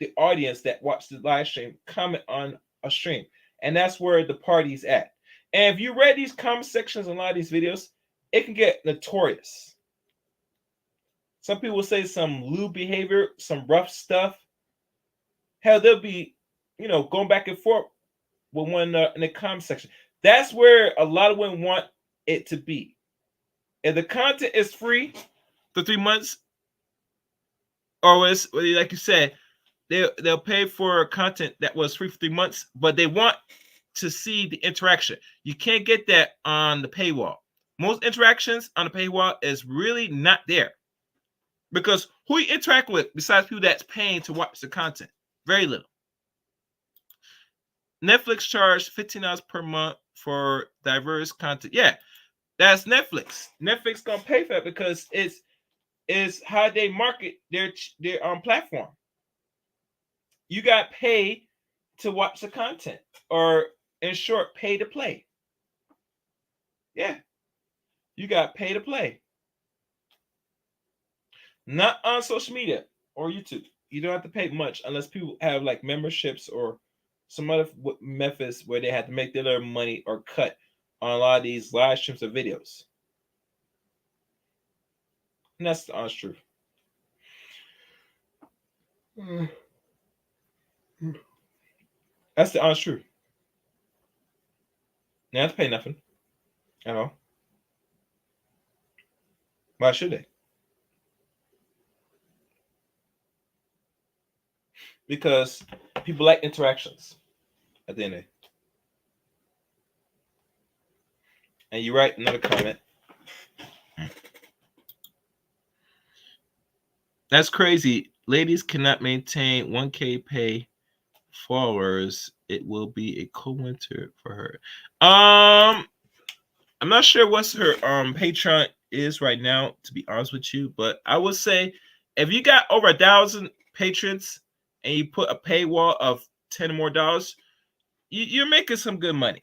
S2: the audience that watched the live stream comment on a stream. And that's where the party's at. And if you read these comment sections on a lot of these videos, it can get notorious. Some people will say some lewd behavior, some rough stuff. Hell, they'll be, going back and forth with one in the comment section. That's where a lot of women want it to be. If the content is free for 3 months, or it's, like you said, they'll pay for content that was free for 3 months, but they want to see the interaction. You can't get that on the paywall. Most interactions on the paywall is really not there. Because who you interact with besides people that's paying to watch the content? Very little. Netflix charged $15 per month for diverse content. Yeah, that's Netflix. Netflix gonna pay for it because it's how they market their platform. You got paid to watch the content, or in short, pay to play. Yeah, you got pay to play. Not on social media or YouTube. You don't have to pay much unless people have like memberships or some other methods where they have to make their little money or cut on a lot of these live streams of videos. And that's the honest truth. That's the honest truth. They don't have to pay nothing at all. Why should they? Because people like interactions at the end of it. And you write another comment. That's crazy. Ladies cannot maintain 1K pay followers. It will be a cold winter for her. I'm not sure what's her Patreon is right now, to be honest with you, but I would say if you got over 1,000 patrons and you put a paywall of $10 more, you're making some good money.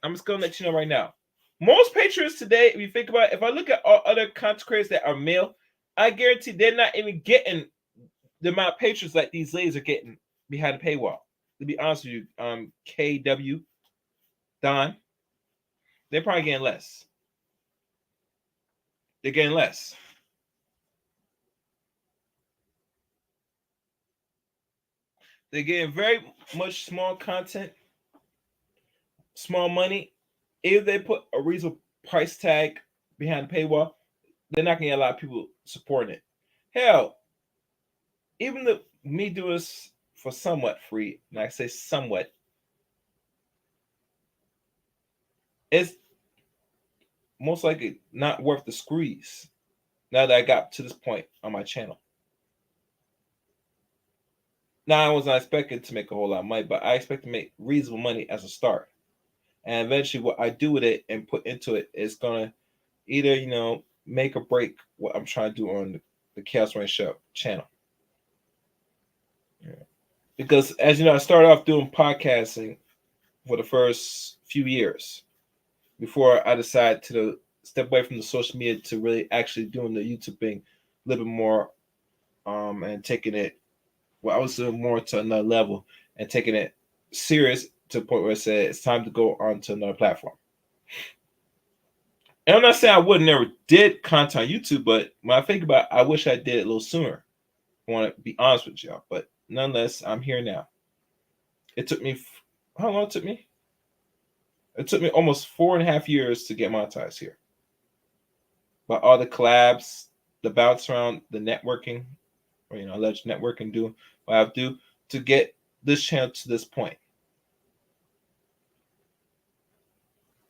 S2: I'm just gonna let you know right now. Most patrons today, if you think about it, if I look at all other content creators that are male, I guarantee they're not even getting the amount of patrons like these ladies are getting behind the paywall. To be honest with you, KW, Don, they're probably getting less. They're getting less. They're getting very much small content, small money. If they put a reasonable price tag behind the paywall, they're not gonna get a lot of people supporting it. Hell, even the me do this for somewhat free, and I say somewhat, it's most likely not worth the squeeze now that I got to this point on my channel. Now, I was not expecting to make a whole lot of money, but I expect to make reasonable money as a start. And eventually what I do with it and put into it is going to either, make or break what I'm trying to do on the Chaos Rain Show channel. Yeah. Because, as you know, I started off doing podcasting for the first few years before I decided to step away from the social media to really actually doing the YouTube thing a little bit more and taking it, I was doing more to another level and taking it serious to the point where I said it's time to go on to another platform. And I'm not saying I would never did content on YouTube, but when I think about it, I wish I did it a little sooner. I want to be honest with y'all, but nonetheless, I'm here now. It took me, how long it took me? It took me almost 4.5 years to get monetized here. But all the collabs, the bounce around, the networking, or alleged networking, doing what I have to do to get this channel to this point.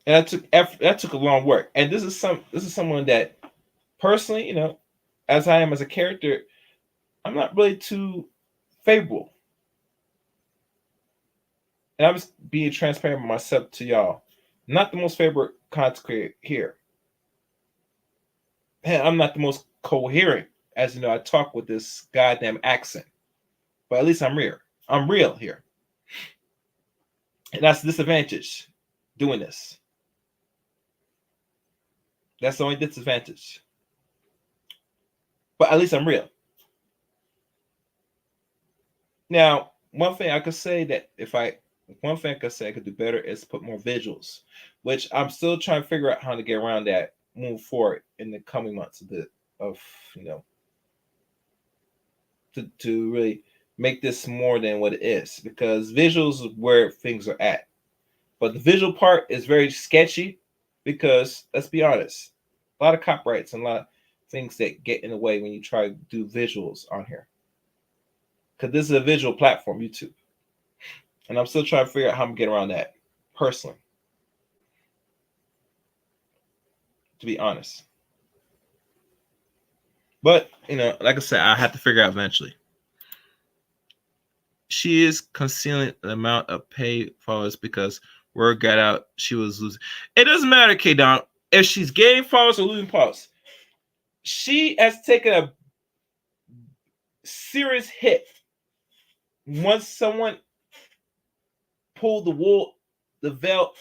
S2: And that took effort, that took a long work. And this is someone that personally, as I am as a character, I'm not really too favorable. And I'm just being transparent with myself to y'all. Not the most favorite content creator here. And I'm not the most coherent, as I talk with this goddamn accent. But at least I'm real. I'm real here. And that's the disadvantage doing this. That's the only disadvantage. But at least I'm real. Now, one thing I could say I could do better is put more visuals, which I'm still trying to figure out how to get around that, move forward in the coming months to really make this more than what it is, because visuals is where things are at. But the visual part is very sketchy because, let's be honest, a lot of copyrights and a lot of things that get in the way when you try to do visuals on here. Because this is a visual platform, YouTube. And I'm still trying to figure out how I'm getting around that personally. To be honest. But, like I said, I have to figure out eventually. She is concealing the amount of paid followers because word got out she was losing. It doesn't matter, K Don, if she's gaining followers or losing followers. She has taken a serious hit once someone pulled the veil.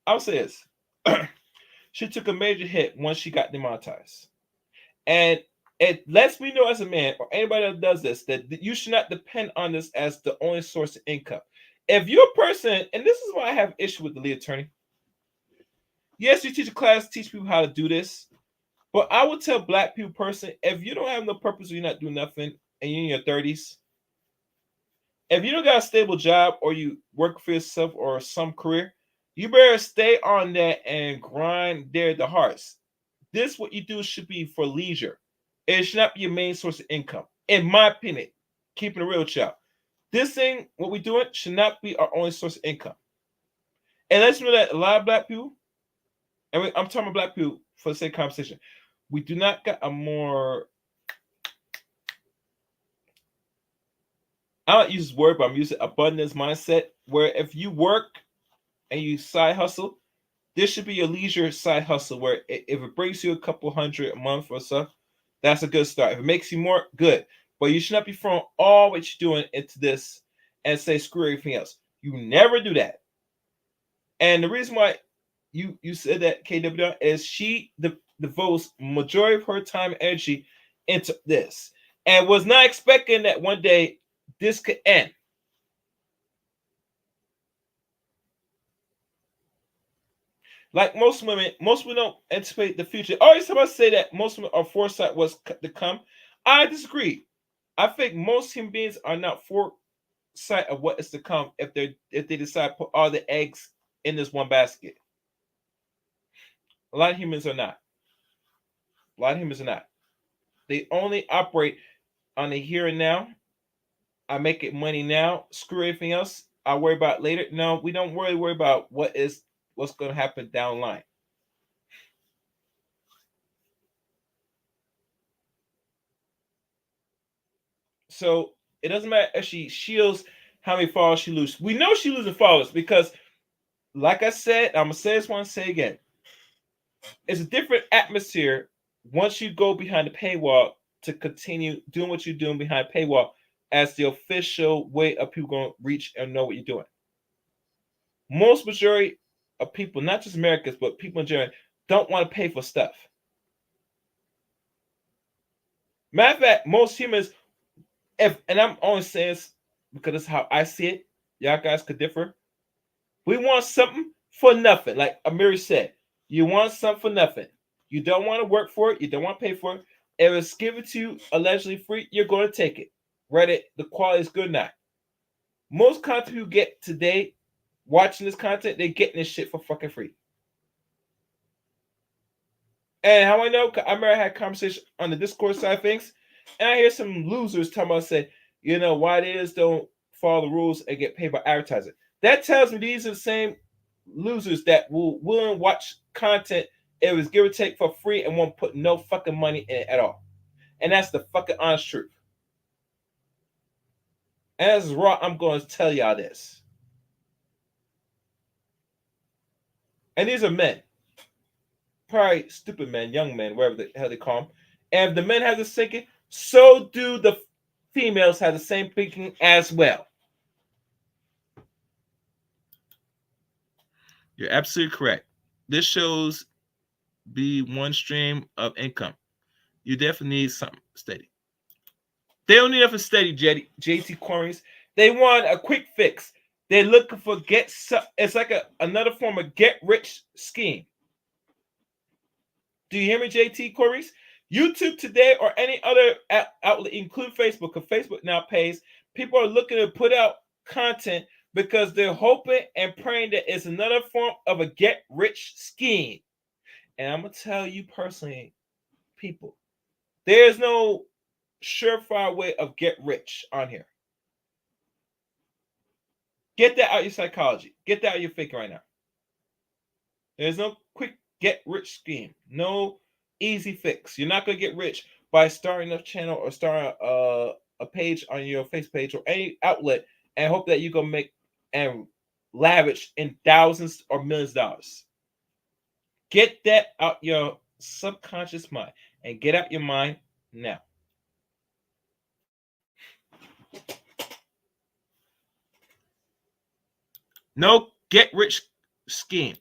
S2: I'll say this. She took a major hit once she got demonetized. And it lets me know as a man or anybody that does this that you should not depend on this as the only source of income. If you're a person, and this is why I have issue with the lead attorney. Yes, you teach a class, teach people how to do this. But I would tell black people personally, if you don't have no purpose or you're not doing nothing and you're in your 30s, if you don't got a stable job or you work for yourself or some career, you better stay on that and grind there the hearts. This what you do should be for leisure. It should not be your main source of income. In my opinion, keeping it real, child. This thing, what we're doing, should not be our only source of income. And let's know that a lot of black people, and I'm talking about black people for the sake of conversation, we do not got a more, I don't use this word, but I'm using abundance mindset, where if you work and you side hustle, this should be your leisure side hustle, where if it brings you a couple hundred a month or so, that's a good start. If it makes you more, good. But you should not be throwing all what you're doing into this and say screw everything else. You never do that. And the reason why you said that, KW, is she devotes majority of her time and energy into this and was not expecting that one day this could end. Like most women don't anticipate the future. Always somebody say that most women are foresight was to come. I disagree. I think most human beings are not foresight of what is to come if they decide to put all the eggs in this one basket. A lot of humans are not. A lot of humans are not. They only operate on the here and now. I make it money now. Screw everything else. I'll worry about it later. No, we don't really worry about what's going to happen down the line. So it doesn't matter if she shields how many followers she loses. We know she losing followers because, like I said, I'm gonna say this one, say again. It's a different atmosphere once you go behind the paywall to continue doing what you're doing behind paywall as the official way of people going to reach and know what you're doing. Most majority of people, not just Americans, but people in general, don't want to pay for stuff. Matter of fact, most humans, and I'm only saying this because that's how I see it. Y'all guys could differ. We want something for nothing. Like Amiri said, you want something for nothing. You don't want to work for it. You don't want to pay for it. If it's given to you allegedly free, you're going to take it. Whether the quality is good or not. Most content you get today, watching this content, they're getting this shit for fucking free. And how I know, I remember I had a conversation on the Discord side of things, and I hear some losers talking about, say, why they just don't follow the rules and get paid by advertising. That tells me these are the same losers that will willing to watch content it was give or take for free and won't put no fucking money in it at all. And that's the fucking honest truth. And as raw, I'm going to tell y'all this. And these are men. Probably stupid men, young men, whatever the hell they call them. And if the men have the thinking, so do the females have the same thinking as well. You're absolutely correct. This shows be one stream of income. You definitely need something steady. They don't need nothing steady, JT Quarries. They want a quick fix. They're looking for it's like another form of get rich scheme. Do you hear me, JT Quarries? YouTube today or any other outlet, include Facebook, because Facebook now pays. People are looking to put out content because they're hoping and praying that it's another form of a get rich scheme. And I'm going to tell you personally, people, there's no surefire way of get rich on here. Get that out of your psychology. Get that out of your thinking right now. There's no quick get rich scheme. No easy fix. You're not going to get rich by starting a channel or starting a page on your Facebook page or any outlet and hope that you're going to make and lavish in thousands or millions of dollars. Get that out your subconscious mind and get out your mind now. No get rich scheme.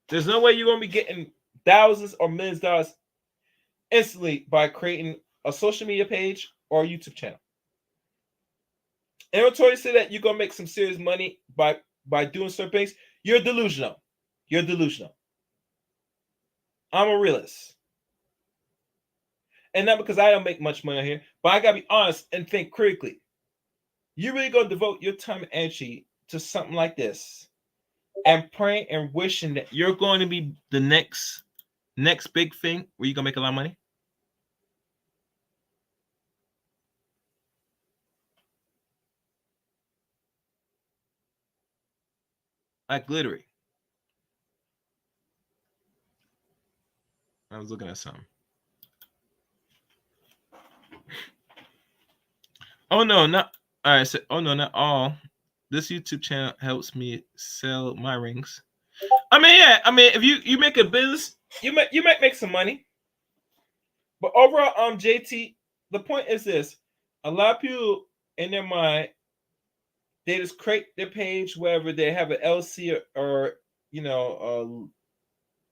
S2: There's no way you're going to be getting thousands or millions of dollars instantly by creating a social media page or a YouTube channel. And I'm trying to say that you're going to make some serious money by doing certain things. You're delusional. You're delusional. I'm a realist. And not because I don't make much money here, but I got to be honest and think critically. You really going to devote your time and energy to something like this and praying and wishing that you're going to be the next big thing where you're going to make a lot of money? Like glittery. I was looking at something. Oh no, not all right. So, oh no, not all. This YouTube channel helps me sell my rings. I mean, yeah. I mean, if you make a business, you might make some money. But overall, JT, the point is this: a lot of people in their mind, they just create their page, wherever they have an LC or you know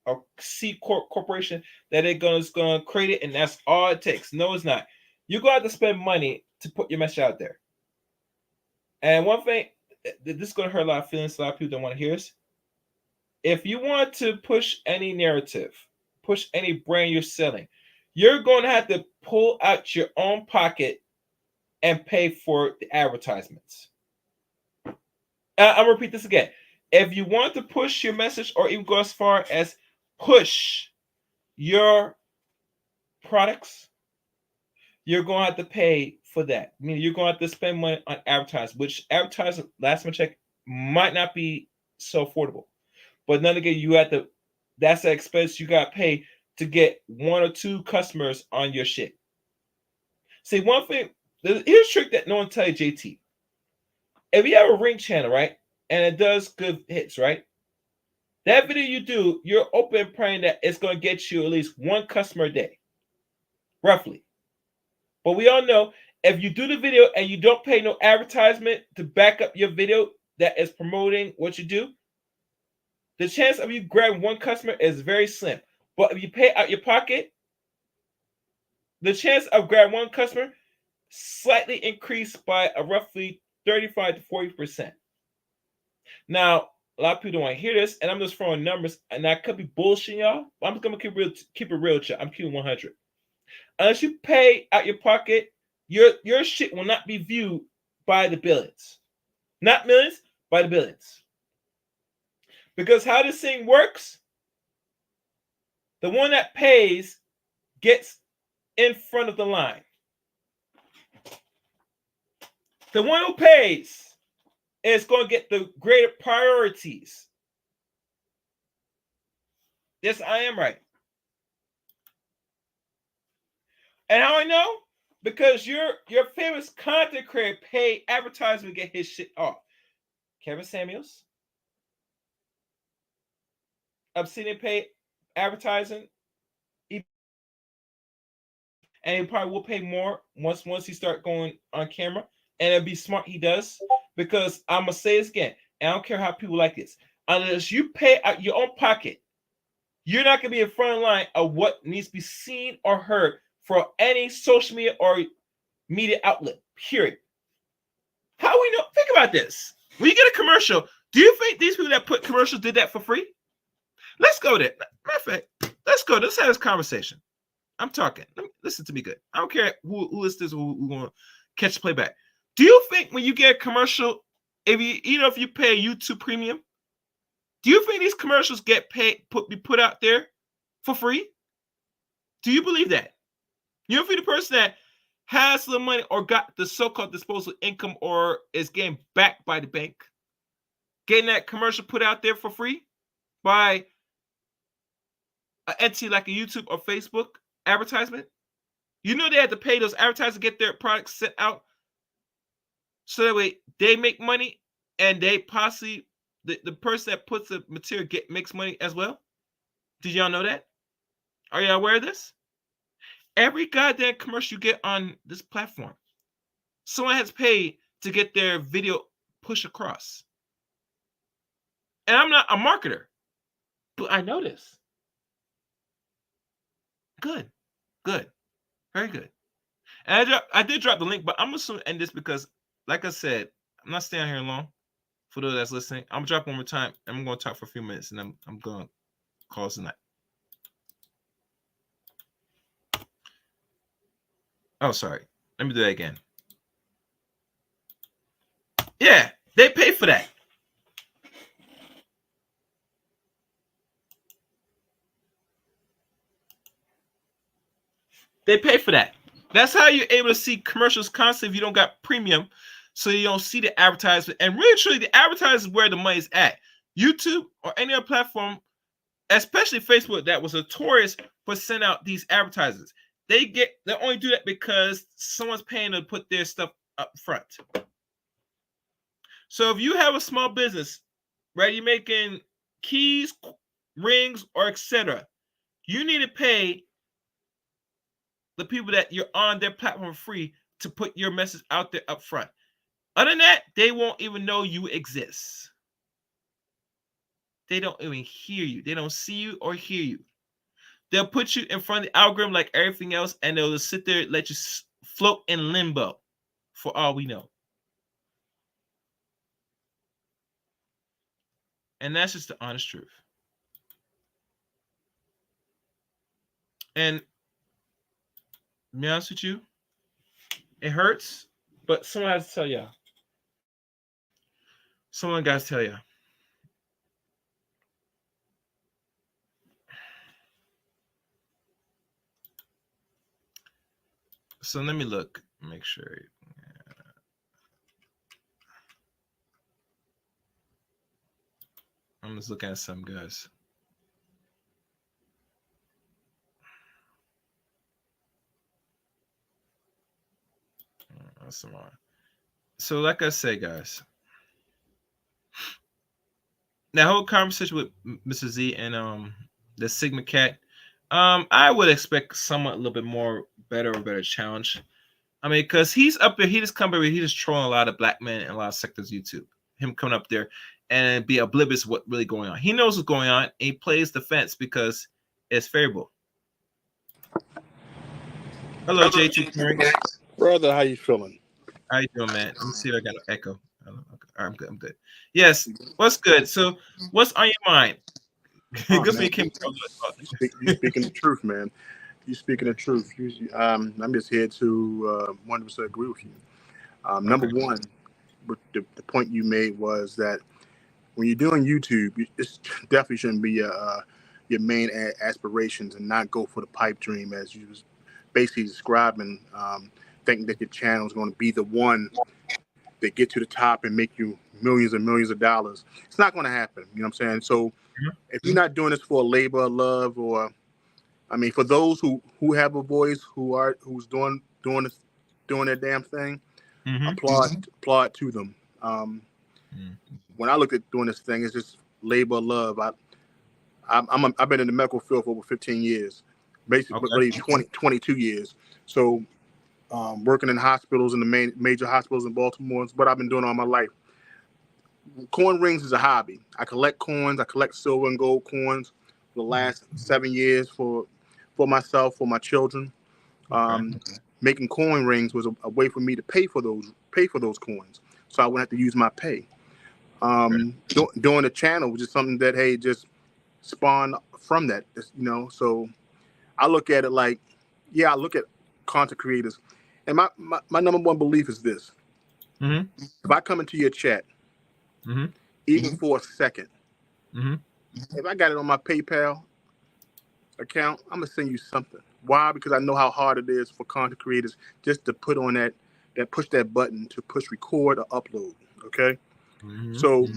S2: a C corporation that they're gonna create it, and that's all it takes. No, it's not. You're gonna have to spend money to put your message out there. And one thing, this is gonna hurt a lot of feelings. A lot of people don't want to hear this. If you want to push any narrative, push any brand you're selling, you're going to have to pull out your own pocket and pay for the advertisements. I'll repeat this again. If you want to push your message or even go as far as push your products, you're going to have to pay for that. I mean, you're going to have to spend money on advertising, which advertising, last time I checked, might not be so affordable. But then again, you have to, that's the expense you got to pay to get 1 or 2 customers on your shit. See, one thing, here's a trick that no one tell you, JT. If you have a ring channel, right, and it does good hits, right, that video you do, you're open praying that it's going to get you at least 1 customer a day, roughly. But we all know if you do the video and you don't pay no advertisement to back up your video that is promoting what you do, the chance of you grabbing 1 customer is very slim. But if you pay out your pocket, the chance of grabbing 1 customer slightly increased by a roughly 35 to 40%. Now, a lot of people don't want to hear this, and I'm just throwing numbers, and I could be bullshitting y'all. But I'm just gonna keep it real, chat. I'm keeping 100. Unless you pay out your pocket, your shit will not be viewed by the billions, not millions, by the billions. Because how this thing works, the one that pays gets in front of the line. The one who pays is going to get the greater priorities. Yes, I am right. And how I know? Because your famous content creator paid advertisement to get his shit off. Kevin Samuels. I've seen him pay advertising. And he probably will pay more once he start going on camera. And it'd be smart he does. Because I'm going to say this again. And I don't care how people like this. Unless you pay out your own pocket, you're not going to be in front of the line of what needs to be seen or heard for any social media or media outlet, period. How we know? Think about this. When you get a commercial, do you think these people that put commercials did that for free? Let's go there. Matter of fact, let's go. Let's have this conversation. I'm talking. Listen to me good. I don't care who listens or who going to catch the playback. Do you think when you get a commercial, if you pay YouTube Premium, do you think these commercials get paid, be put out there for free? Do you believe that? You don't think the person that has the money or got the so-called disposable income or is getting backed by the bank, getting that commercial put out there for free by an entity like a YouTube or Facebook advertisement? You know they had to pay those advertisers to get their products sent out, so that way they make money, and they possibly the person that puts the material makes money as well. Did y'all know that? Are y'all aware of this? Every goddamn commercial you get on this platform, someone has paid to get their video pushed across. And I'm not a marketer, but I know this. Good. Very good. And I did drop the link, but I'm assuming end this because, like I said, I'm not staying here long. For those that's listening, I'm gonna drop one more time. I'm gonna talk for a few minutes, and I'm gonna call tonight. Oh, sorry. Let me do that again. Yeah, they pay for that. They pay for that. That's how you're able to see commercials constantly if you don't got premium, so you don't see the advertisement. And really, truly, the advertisement is where the money's at. YouTube or any other platform, especially Facebook, that was notorious for sending out these advertisements. They only do that because someone's paying to put their stuff up front. So if you have a small business, right, you're making keys, rings, or etc., you need to pay the people that you're on their platform free to put your message out there up front. Other than that, they won't even know you exist. They don't even hear you. They don't see you or hear you. They'll put you in front of the algorithm like everything else, and they'll just sit there and let you float in limbo for all we know. And that's just the honest truth. And to be honest with you, it hurts, but someone has to tell y'all. Someone got to tell y'all. So let me look, make sure. I'm just looking at some guys. That's some. So, like I said, guys, that whole conversation with Mr. Z and the Sigma Cat, I would expect somewhat a little bit more better challenge. I mean, because he's up there, he just trolling a lot of black men and a lot of sectors of YouTube. Him coming up there and be oblivious to what's really going on. He knows what's going on, and he plays defense because it's favorable. Hello, JT.
S3: Brother, how you feeling?
S2: How you doing, man? Let me see if I got an echo. I'm good. I'm good. Yes. What's good? So, what's on your mind?
S3: Oh, you speaking the truth, man. You speaking the truth. I'm just here to 100% agree with you. Number one, the point you made was that when you're doing YouTube, it definitely shouldn't be your main aspirations, and not go for the pipe dream as you was basically describing, thinking that your channel is going to be the one that get to the top and make you millions and millions of dollars. It's not going to happen. You know what I'm saying? So if you're not doing this for a labor of love, or I mean, for those who have a voice, who's doing their damn thing, applaud to them. When I look at doing this thing, it's just labor of love. I've been in the medical field for over 15 years, basically 22 years. So working in hospitals, in the major hospitals in Baltimore, is what I've been doing all my life. Coin rings is a hobby. I collect coins. I collect silver and gold coins for the last 7 years for myself, for my children. Making coin rings was a way for me to pay for those coins, so I wouldn't have to use my pay. Doing the channel was just something that just spawned from that, So I look at it like, I look at content creators, and my number one belief is this: if I come into your chat, even for a second, if I got it on my PayPal account, I'm gonna send you something. Why? Because I know how hard it is for content creators just to put on that push that button to push record or upload. Okay, So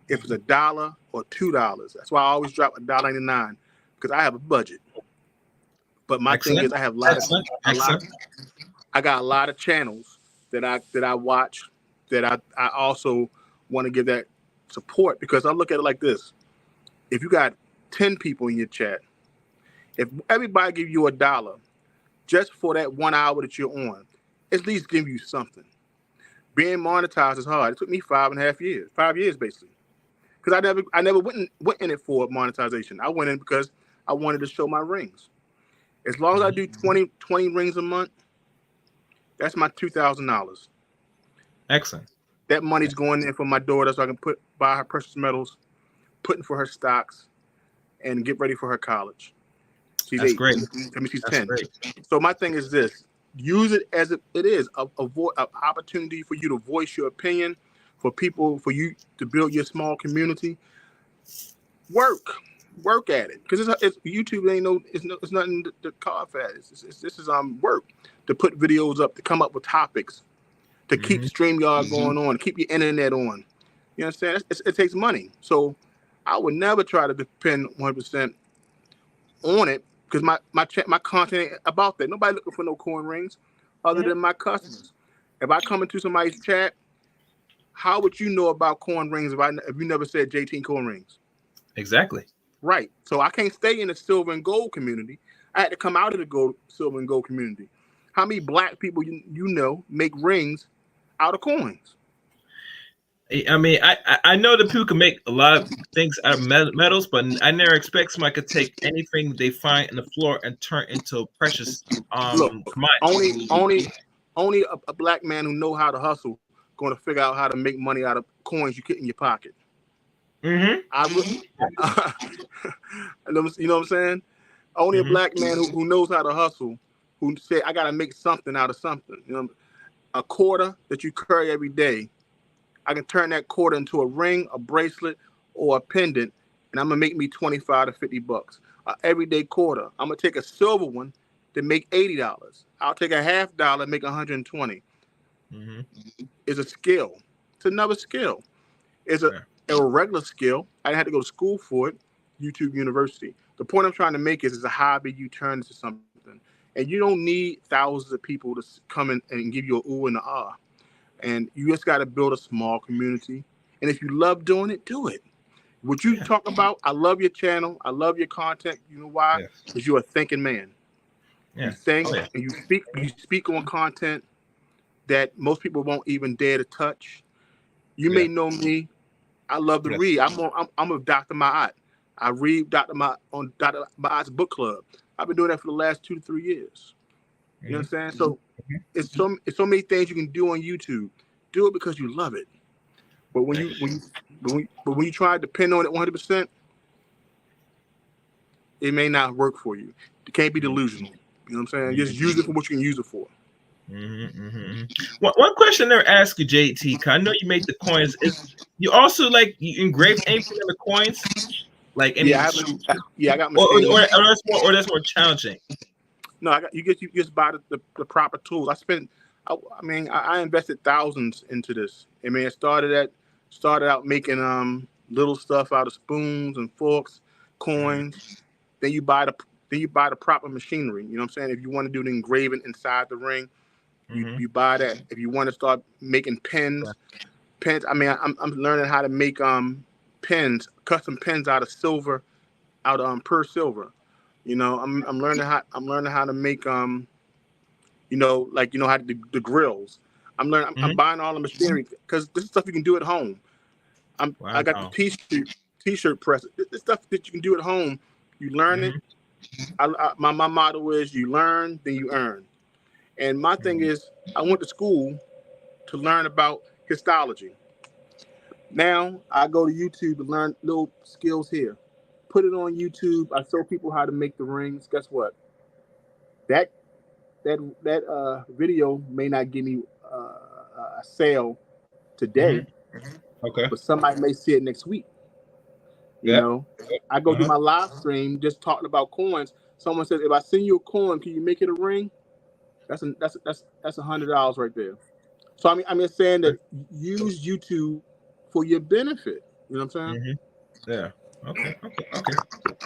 S3: if it's $1 or $2, that's why I always drop $1.99 because I have a budget. But my thing is, I have I got a lot of channels that I watch that I also want to give that support, because I look at it like this: if you got 10 people in your chat, if everybody give you $1 just for that 1 hour that you're on, at least give you something. Being monetized is hard. It took me 5.5 years, 5 years basically, because I never went in it for monetization. I went in because I wanted to show my rings. As long as I do 20 rings a month, that's my $2,000.
S2: Excellent.
S3: That money's going in for my daughter so I can buy her precious metals, putting for her stocks, and get ready for her college. She's
S2: That's
S3: 8.
S2: great.
S3: I mean, she's
S2: That's
S3: 10.
S2: great.
S3: So my thing is this: use it as it is, an opportunity for you to voice your opinion, for you to build your small community. Work at it, because it's YouTube it's nothing to cough at. This is work to put videos up, to come up with topics, to keep StreamYard going on, to keep your internet on. You understand? It takes money. So I would never try to depend 100% on it, because my content ain't about that. Nobody looking for no coin rings other than my customers. If I come into somebody's chat, how would you know about coin rings if you never said JT coin rings?
S2: Exactly.
S3: Right. So I can't stay in the silver and gold community. I had to come out of the silver and gold community. How many black people you know make rings out of coins?
S2: I mean, I know that people can make a lot of things out of metals, but I never expect somebody could take anything they find in the floor and turn into a precious
S3: commodity. Only a black man who know how to hustle going to figure out how to make money out of coins you get in your pocket. You know what I'm saying? Only a black man who knows how to hustle, who say, I got to make something out of something. You know, a quarter that you carry every day, I can turn that quarter into a ring, a bracelet, or a pendant, and I'm gonna make me $25 to $50. An everyday quarter. I'm gonna take a silver one to make $80. I'll take a $50 and make $120. It's a skill. It's another skill. It's a regular skill. I didn't have to go to school for it. YouTube University. The point I'm trying to make is, it's a hobby you turn into something, and you don't need thousands of people to come in and give you an ooh and an ah. And you just got to build a small community. And if you love doing it, do it. What you talk about, I love your channel. I love your content. You know why? Because you're a thinking man. You think and you speak on content that most people won't even dare to touch. You may know me. I love to read. I'm a Dr. Ma'at. I read Dr. Ma'at's book club. I've been doing that for the last 2 to 3 years. You understand? So it's so many things you can do on YouTube. Do it because you love it. But when you try to depend on it 100%, it may not work for you. You can't be delusional. You know what I'm saying? Just use it for what you can use it for.
S2: One question I never asked you, JT, cause I know you make the coins. Is you also you engrave anything in the coins? Like any?
S3: I got
S2: machines. Or that's more challenging.
S3: No, you just buy the proper tools. I invested thousands into this. I mean, it started out making little stuff out of spoons and forks, coins. Then you buy the proper machinery. You know what I'm saying? If you want to do the engraving inside the ring, you buy that. If you want to start making pens. I mean, I'm learning how to make pens, custom pens out of silver, out of pure silver. You know, I'm learning how to make how the grills. I'm buying all the machinery because this is stuff you can do at home. I got the t-shirt press. This stuff that you can do at home. You learn it. My motto is, you learn, then you earn. And my thing is, I went to school to learn about histology. Now I go to YouTube to learn little skills here. Put it on YouTube. I show people how to make the rings. Guess what? That video may not give me a sale today, but somebody may see it next week. You know, I go do my live stream just talking about coins. Someone says, if I send you a coin, can you make it a ring? That's $100 right there. So I'm saying that use YouTube for your benefit. You know what I'm saying?
S2: Mm-hmm. Yeah. Okay.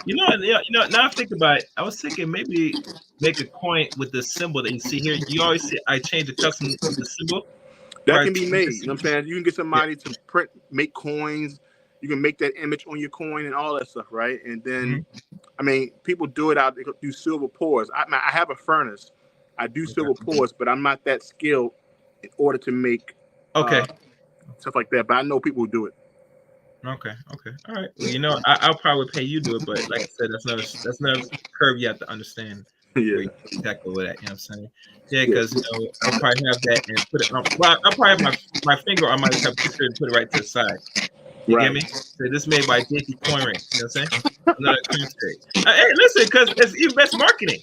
S2: You know. Now I think about it. I was thinking maybe make a coin with the symbol that you see here. You always see I change the custom the symbol.
S3: That can be made. You know what I'm saying? You can get somebody to make coins. You can make that image on your coin and all that stuff, right? And then, I mean, people do it out. They do silver pours. I have a furnace. I do silver pours, but I'm not that skilled in order to make stuff like that. But I know people who do it.
S2: Okay. All right. Well, you know, I'll probably pay you to do it, but like I said, that's another curve you have to understand.
S3: Yeah.
S2: Where you tackle with that, you know what I'm saying? Yeah, because you know, I'll probably have that and put it on. Well, I'll probably have my finger on my picture and put it right to the side. You get me? So this made by JT Coin Ring. You know what I'm saying? Another hey, listen, because it's even best marketing.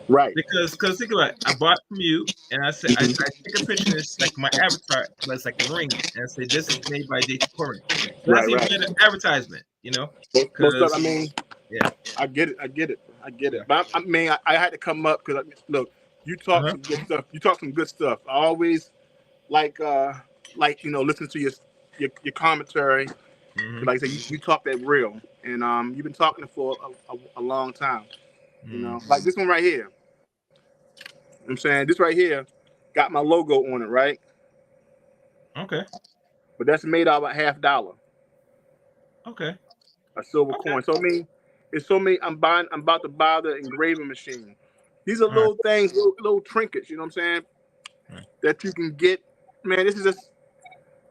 S3: Right.
S2: Because think about it, I bought from you, and I said I take a picture. It's like my avatar, but it's like a ring, and I say this is made by JT Coin Ring. So that's even better advertisement, you know?
S3: Because I mean,
S2: yeah,
S3: I get it. But I mean, I had to come up because look, you talk some good stuff. You talk some good stuff. I always like you know, listen to your commentary. Like I said, you talk that real, and you've been talking for a long time. You know, like this one right here. You know what I'm saying, this right here got my logo on it, right?
S2: Okay.
S3: But that's made out of $50.
S2: Okay.
S3: A silver coin. So I mean, it's so many. I'm about to buy the engraving machine. These are little things, little trinkets. You know what I'm saying? That you can get. Man, this is just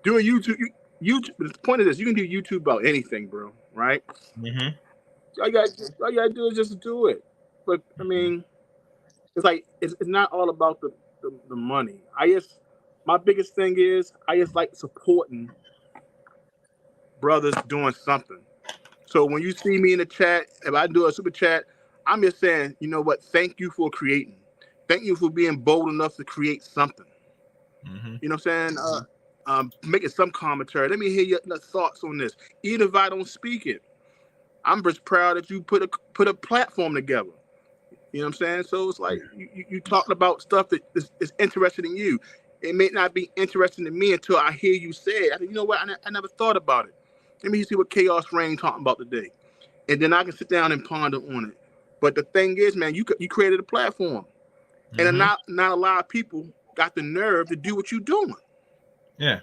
S3: doing YouTube. YouTube. The point of this, you can do YouTube about anything, bro. Right? All you gotta do is just do it. But I mean, it's like it's not all about the money. My biggest thing is I just like supporting brothers doing something. So when you see me in the chat, if I do a super chat, I'm just saying, you know what? Thank you for creating. Thank you for being bold enough to create something. You know what I'm saying? Making some commentary. Let me hear your thoughts on this. Even if I don't speak it, I'm just proud that you put a platform together. You know what I'm saying? So it's like you talking about stuff that is interested in you. It may not be interesting to me until I hear you say it. I think, you know what? I never thought about it. Let me see what Chaos Reign talking about today, and then I can sit down and ponder on it. But the thing is, man, you created a platform, and not a lot of people got the nerve to do what you're doing.
S2: Yeah.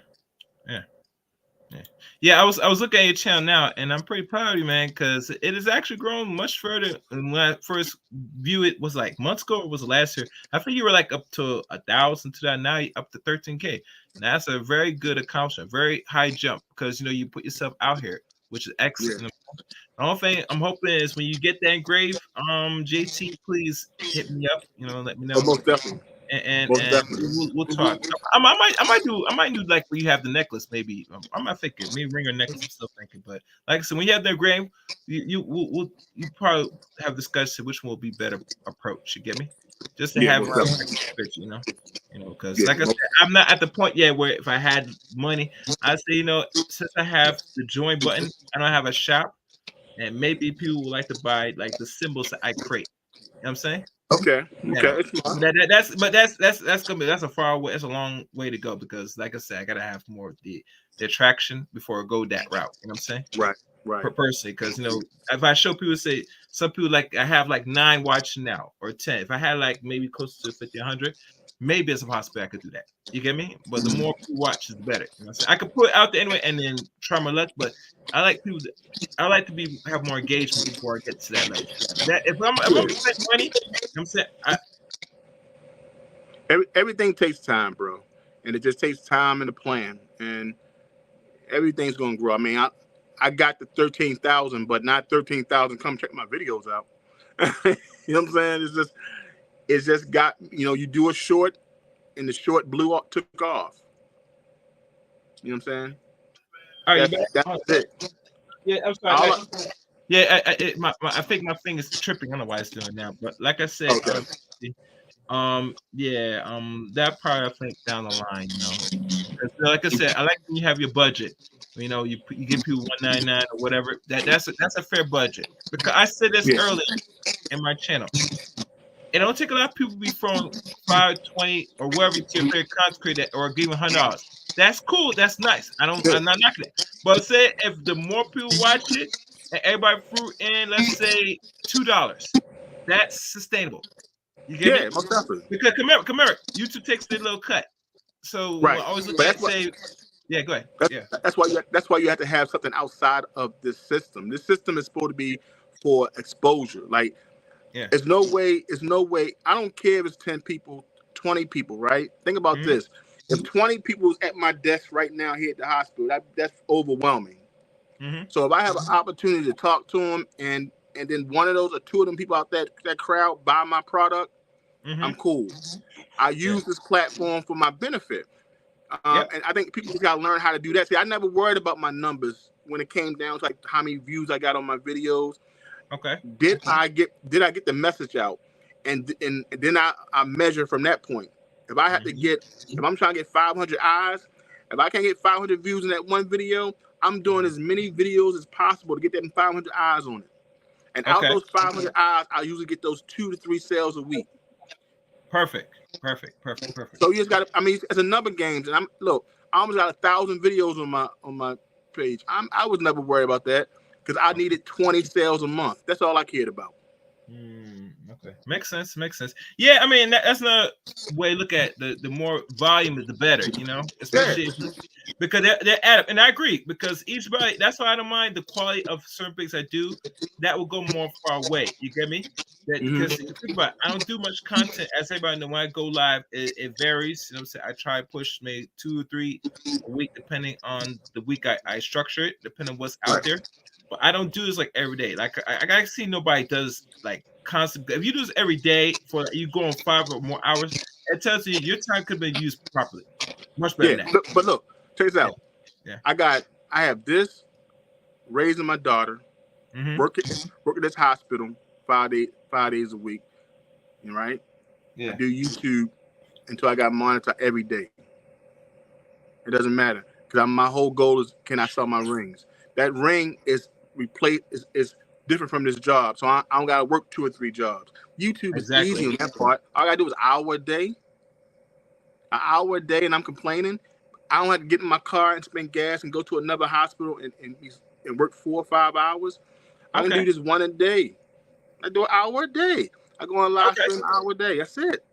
S2: I was looking at your channel now, and I'm pretty proud of you, man, because it has actually grown much further than when I first viewed it. Was like months ago, or was it last year? I think you were like up to 1,000 to that. Now you're up to 13K. And that's a very good accomplishment, very high jump, because you know you put yourself out here, which is excellent. The only thing I'm hoping is when you get that engraved, JT, please hit me up. You know, let me know.
S3: Oh, most definitely.
S2: And we'll talk. I might do like when you have the necklace. Maybe I'm not thinking maybe ring or necklace. I'm still thinking, but like I said, when you have the engraved, you probably have discussed which one will be better approach. You get me? Just to have you know, because like I said, I'm not at the point yet where if I had money, I say, you know, since I have the join button, I don't have a shop, and maybe people would like to buy like the symbols that I create. You know what I'm saying?
S3: Okay.
S2: That's gonna be that's a far way. It's a long way to go because, like I said, I gotta have more of the attraction before I go that route. You know what I'm saying?
S3: Right.
S2: Personally, because you know, if I show people, say some people like I have like 9 watching now or 10. If I had like maybe close to 50, 100, maybe it's a possibility I could do that. You get me? But the more people watch, is the better. You know what I'm saying? I could put it out there anyway and then try my luck, but I like people. I like to have more engagement before I get to that level. That if I'm spending money, you know what I'm
S3: saying everything takes time, bro, and it just takes time and a plan, and everything's gonna grow. I mean, I got the 13,000, but not 13,000. Come check my videos out. You know what I'm saying? It's just got, you know, you do a short, and the short took off. You know what I'm saying?
S2: All right,
S3: that's it.
S2: Yeah, I'm sorry. I think my thing is tripping. I don't know why it's doing it now, but like I said, that part I think down the line, you know, like I said, I like when you have your budget. You know, you give people $199 or whatever. That's a fair budget. Because I said this earlier in my channel. It don't take a lot of people to be from $5.20 or wherever to your favorite content creator or give $100. That's cool. That's nice. I'm not knocking it. But say if the more people watch it and everybody threw in, let's say $2, that's sustainable. You get me?
S3: Most definitely.
S2: Because come here, YouTube takes their little cut. So
S3: Right.
S2: we'll always look
S3: But
S2: at say, yeah, go ahead.
S3: That's why you have to have something outside of this system. This system is supposed to be for exposure. Like, there's no way. I don't care if it's 10 people, 20 people. Right? Think about this. If 20 people is at my desk right now here at the hospital, that's overwhelming. So if I have an opportunity to talk to them, and then one of those or two of them people out that crowd buy my product, I'm cool. I use this platform for my benefit. And I think people just gotta learn how to do that. See, I never worried about my numbers when it came down to like how many views I got on my videos.
S2: Okay.
S3: Did I get the message out? And then I measure from that point. If I have to if I'm trying to get 500 eyes, if I can't get 500 views in that one video, I'm doing as many videos as possible to get them 500 eyes on it. And out of those 500 eyes, I usually get those 2 to 3 sales a week.
S2: Perfect.
S3: So you just got to, I mean, it's a number of games. And I almost got 1,000 videos on my page. I was never worried about that because I needed 20 sales a month. That's all I cared about.
S2: Okay, makes sense. Yeah, I mean that's not way to look at the more volume is the better, especially because they're add up. And I agree because each that's why I don't mind the quality of certain things I do. That will go more far away. You get me? Because think about it, I don't do much content, as everybody knows. When I go live, it varies. You know what I'm saying? I try to push maybe 2 or 3 a week, depending on the week I structure it, depending on what's out there. But I don't do this like every day. Like I see nobody does like constant. If you do this every day for you go on 5 or more hours, it tells you your time could have been used properly. Much better than that.
S3: But look, check this out. Yeah. I have this, raising my daughter, working at this hospital 5 days a week. Right? Yeah. I do YouTube until I got monetized every day. It doesn't matter because my whole goal is, can I sell my rings? That ring is different from this job, so I don't gotta work 2 or 3 jobs. YouTube is easy on that part. All I gotta do is an hour a day, and I'm complaining. I don't have to get in my car and spend gas and go to another hospital and work 4 or 5 hours. I can do this one a day. I do an hour a day. I go on live stream an hour a day. That's it.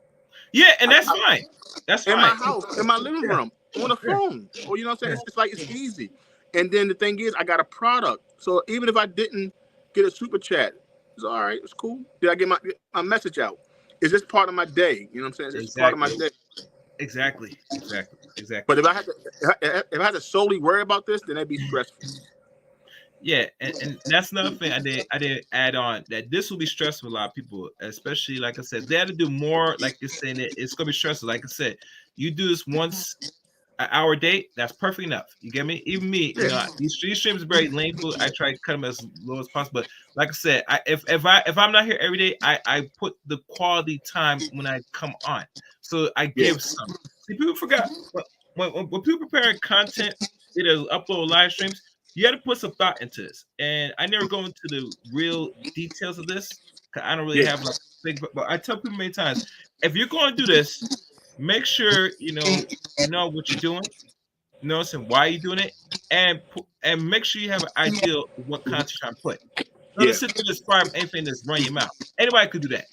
S2: Yeah, and that's fine. That's fine.
S3: In my house, in my living room, on the phone. Or you know what I'm saying? It's like it's easy. And then the thing is, I got a product. So even if I didn't get a super chat, it's all right. It's cool. Did I get my message out? Is this part of my day? You know what I'm saying? It's part of my day.
S2: Exactly.
S3: But if I had to solely worry about this, then that'd be stressful.
S2: Yeah, and that's another thing I did add on, that this will be stressful for a lot of people, especially like I said, they have to do more. Like you're saying, it's gonna be stressful. Like I said, you do this once an hour a day, that's perfect enough. You get me? Even me, these streams are very lengthy. I try to cut them as low as possible. But like I said, if I'm not here every day, I put the quality time when I come on. So I give some. See, people forgot when people preparing content, either upload live streams, you got to put some thought into this. And I never go into the real details of this because I don't really have like big. But I tell people many times, if you're going to do this, make sure you know what you're doing, and why you're doing it, and make sure you have an idea of what content you're trying to put. Don't sit there just fire anything that's run your mouth. Anybody could do that.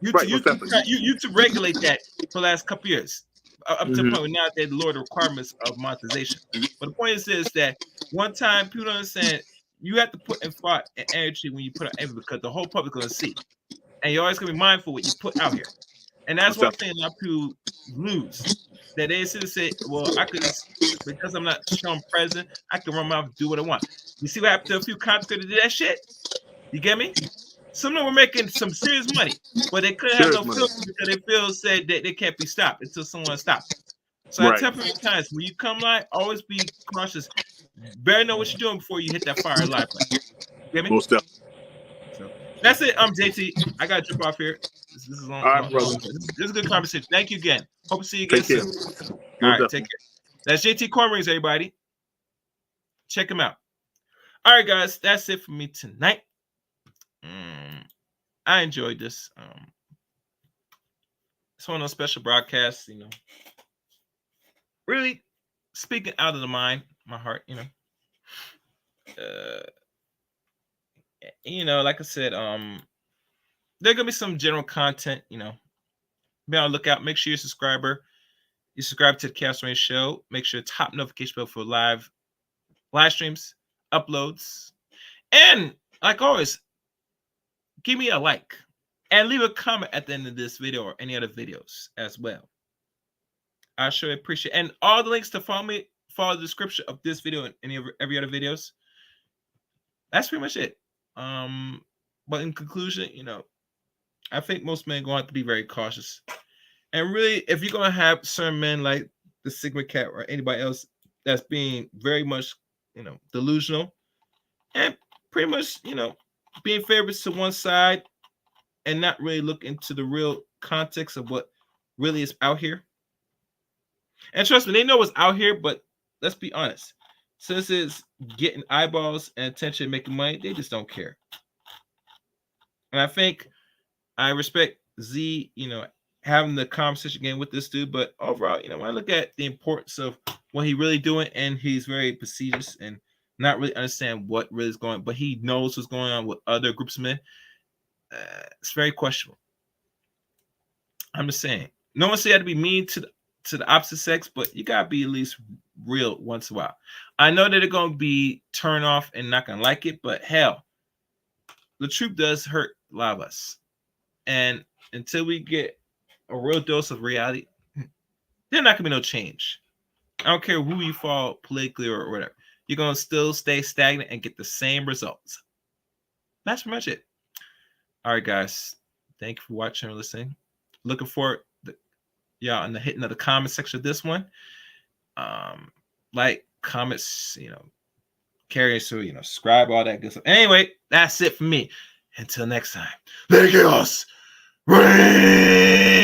S2: YouTube regulate that for the last couple years, up to the point where now they lower the requirements of monetization. But the point is that one time people don't understand, you have to put in thought and energy when you put out everything because the whole public is going to see, and you're always going to be mindful what you put out here. And that's one thing a lot of people lose. That they say, well, I could, because I'm not shown present, I can run my mouth and do what I want. You see what happened to a few content creators that did that shit? You get me? Some of them were making some serious money, but they couldn't have no filter because they feel said that they can't be stopped until someone stops. So I tell people times, when you come live, always be cautious. Better know what you're doing before you hit that fire live. You get me?
S3: Most definitely.
S2: So that's it. I'm JT. I got to jump off here. This is long.
S3: All right, brother.
S2: This is a good conversation. Thank you again. Hope to see you again soon. All right, take care. That's JT Cornrings, everybody. Check him out. All right, guys. That's it for me tonight. I enjoyed this. It's one of those special broadcasts, really speaking out of the mind, my heart, like I said, there gonna be some general content, be on the lookout. Make sure you're a subscriber. You subscribe to the Chaos Range Show. Make sure top notification bell for live streams, uploads, and like always, give me a like and leave a comment at the end of this video or any other videos as well. I sure appreciate it. And all the links to follow me, follow the description of this video and every other videos. That's pretty much it. But in conclusion, I think most men are going to have to be very cautious. And really, if you're going to have certain men like the Sigma Cat or anybody else that's being very much, delusional and pretty much, being favorites to one side and not really look into the real context of what really is out here. And trust me, they know what's out here, but let's be honest. Since it's getting eyeballs and attention, making money, they just don't care. And I think I respect Z, having the conversation again with this dude. But overall, when I look at the importance of what he really doing, and he's very facetious and not really understand what really is going on, but he knows what's going on with other groups of men. It's very questionable. I'm just saying. No one said you had to be mean to the opposite sex, but you gotta be at least real once in a while. I know that they're gonna be turned off and not gonna like it, but hell, the truth does hurt a lot of us. And until we get a real dose of reality, there's not gonna be no change. I don't care who you fall politically or whatever. You're gonna still stay stagnant and get the same results. That's pretty much it. All right, guys. Thank you for watching and listening. Looking forward to y'all in the hitting of the comment section of this one. Like, comments, carry, so subscribe, all that good stuff. Anyway, that's it for me. Until next time.
S1: Let chaos reign.